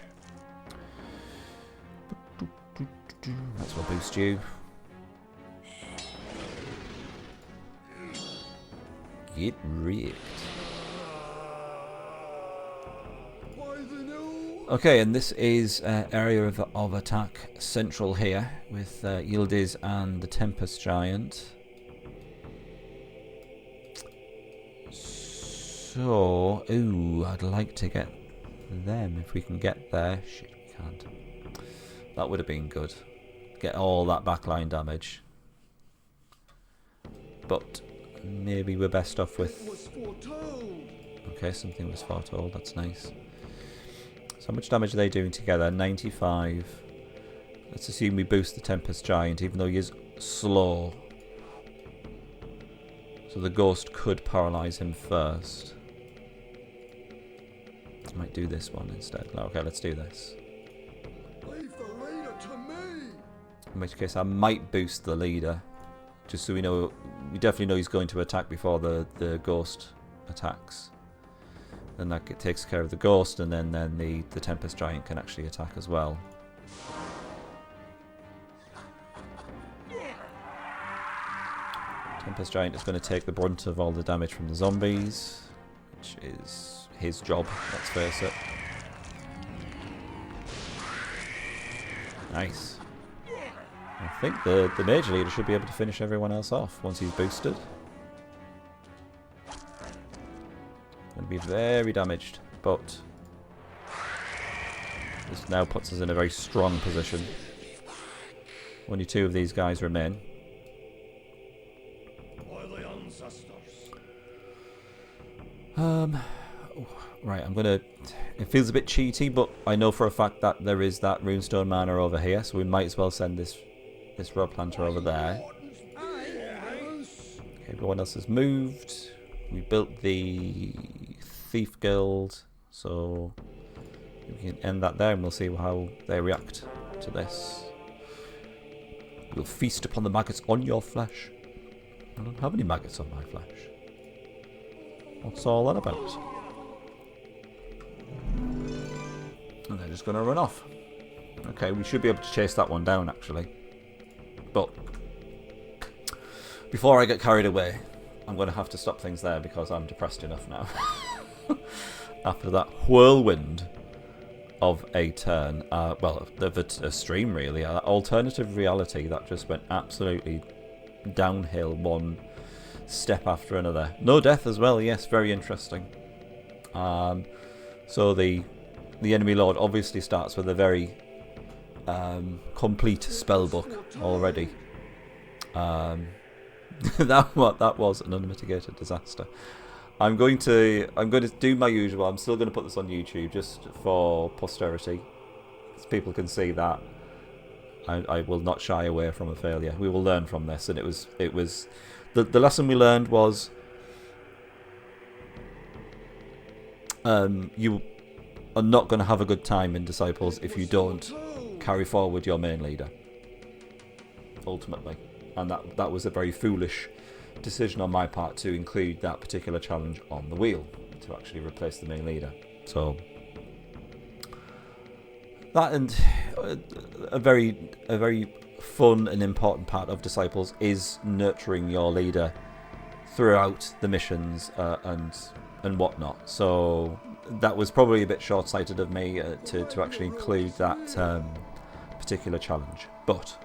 Might as well boost you. Get wrecked. Okay, and this is area of attack central here with Yildiz and the Tempest Giant. So, ooh, I'd like to get them if we can get there. Shit, we can't. That would have been good. Get all that backline damage. But maybe we're best off with... Okay, something was foretold. That's nice. So how much damage are they doing together? 95. Let's assume we boost the Tempest Giant, even though he is slow. So the Ghost could paralyze him first. I might do this one instead. Okay, let's do this. Leave the leader to me. In which case I might boost the leader. Just so we know, we definitely know he's going to attack before the Ghost attacks. Then that takes care of the Ghost, and then the Tempest Giant can actually attack as well. Tempest Giant is going to take the brunt of all the damage from the zombies, which is his job, let's face it. Nice. I think the Mage Leader should be able to finish everyone else off once he's boosted. Going to be very damaged, but this now puts us in a very strong position. Only 2 of these guys remain. Right, I'm gonna... It feels a bit cheaty, but I know for a fact that there is that Runestone Manor over here, so we might as well send this Rob Planter over there. Okay, everyone else has moved. We built the Thief Guild, so we can end that there and we'll see how they react to this. We'll feast upon the maggots on your flesh. I don't have any maggots on my flesh. What's all that about? And they're just going to run off. Okay, we should be able to chase that one down, actually. But before I get carried away, I'm going to have to stop things there because I'm depressed enough now. After that whirlwind of a turn, well, of a stream, really. Alternative reality that just went absolutely downhill, one step after another. No death as well, yes, very interesting. So the enemy lord obviously starts with a very complete spell book already. That was an unmitigated disaster. I'm going to do my usual. I'm still going to put this on YouTube just for posterity, so people can see that I will not shy away from a failure. We will learn from this, and it was the lesson we learned was you are not going to have a good time in Disciples if you don't carry forward your main leader, ultimately. And that was a very foolish decision on my part to include that particular challenge on the wheel, to actually replace the main leader. So that, and a very fun and important part of Disciples is nurturing your leader throughout the missions and whatnot. So that was probably a bit short-sighted of me to actually include that particular challenge. But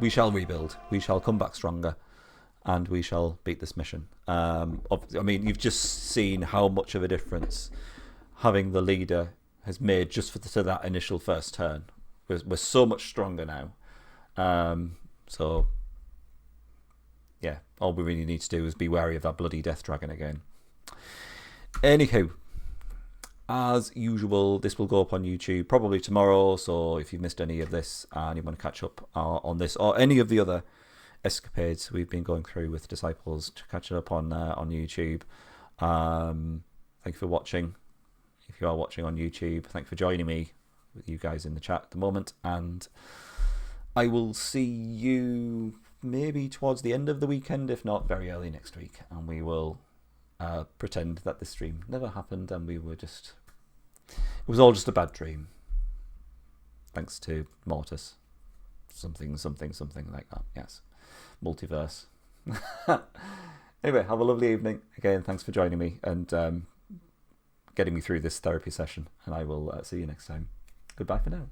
we shall rebuild. We shall come back stronger, and we shall beat this mission. I mean, you've just seen how much of a difference having the leader has made just to that initial first turn. We're so much stronger now. So yeah, all we really need to do is be wary of that bloody Death Dragon again. Anywho, as usual, this will go up on YouTube probably tomorrow, so if you've missed any of this and you want to catch up on this or any of the other escapades we've been going through with Disciples, to catch it up on YouTube. Thank you for watching. If you are watching on YouTube, thank you for joining me with you guys in the chat at the moment, and I will see you maybe towards the end of the weekend, if not very early next week, and we will pretend that this stream never happened and we were just... It was all just a bad dream. Thanks to Mortis. Something like that, yes. Multiverse. Anyway, have a lovely evening. Again, thanks for joining me and getting me through this therapy session, and I will see you next time. Goodbye for now.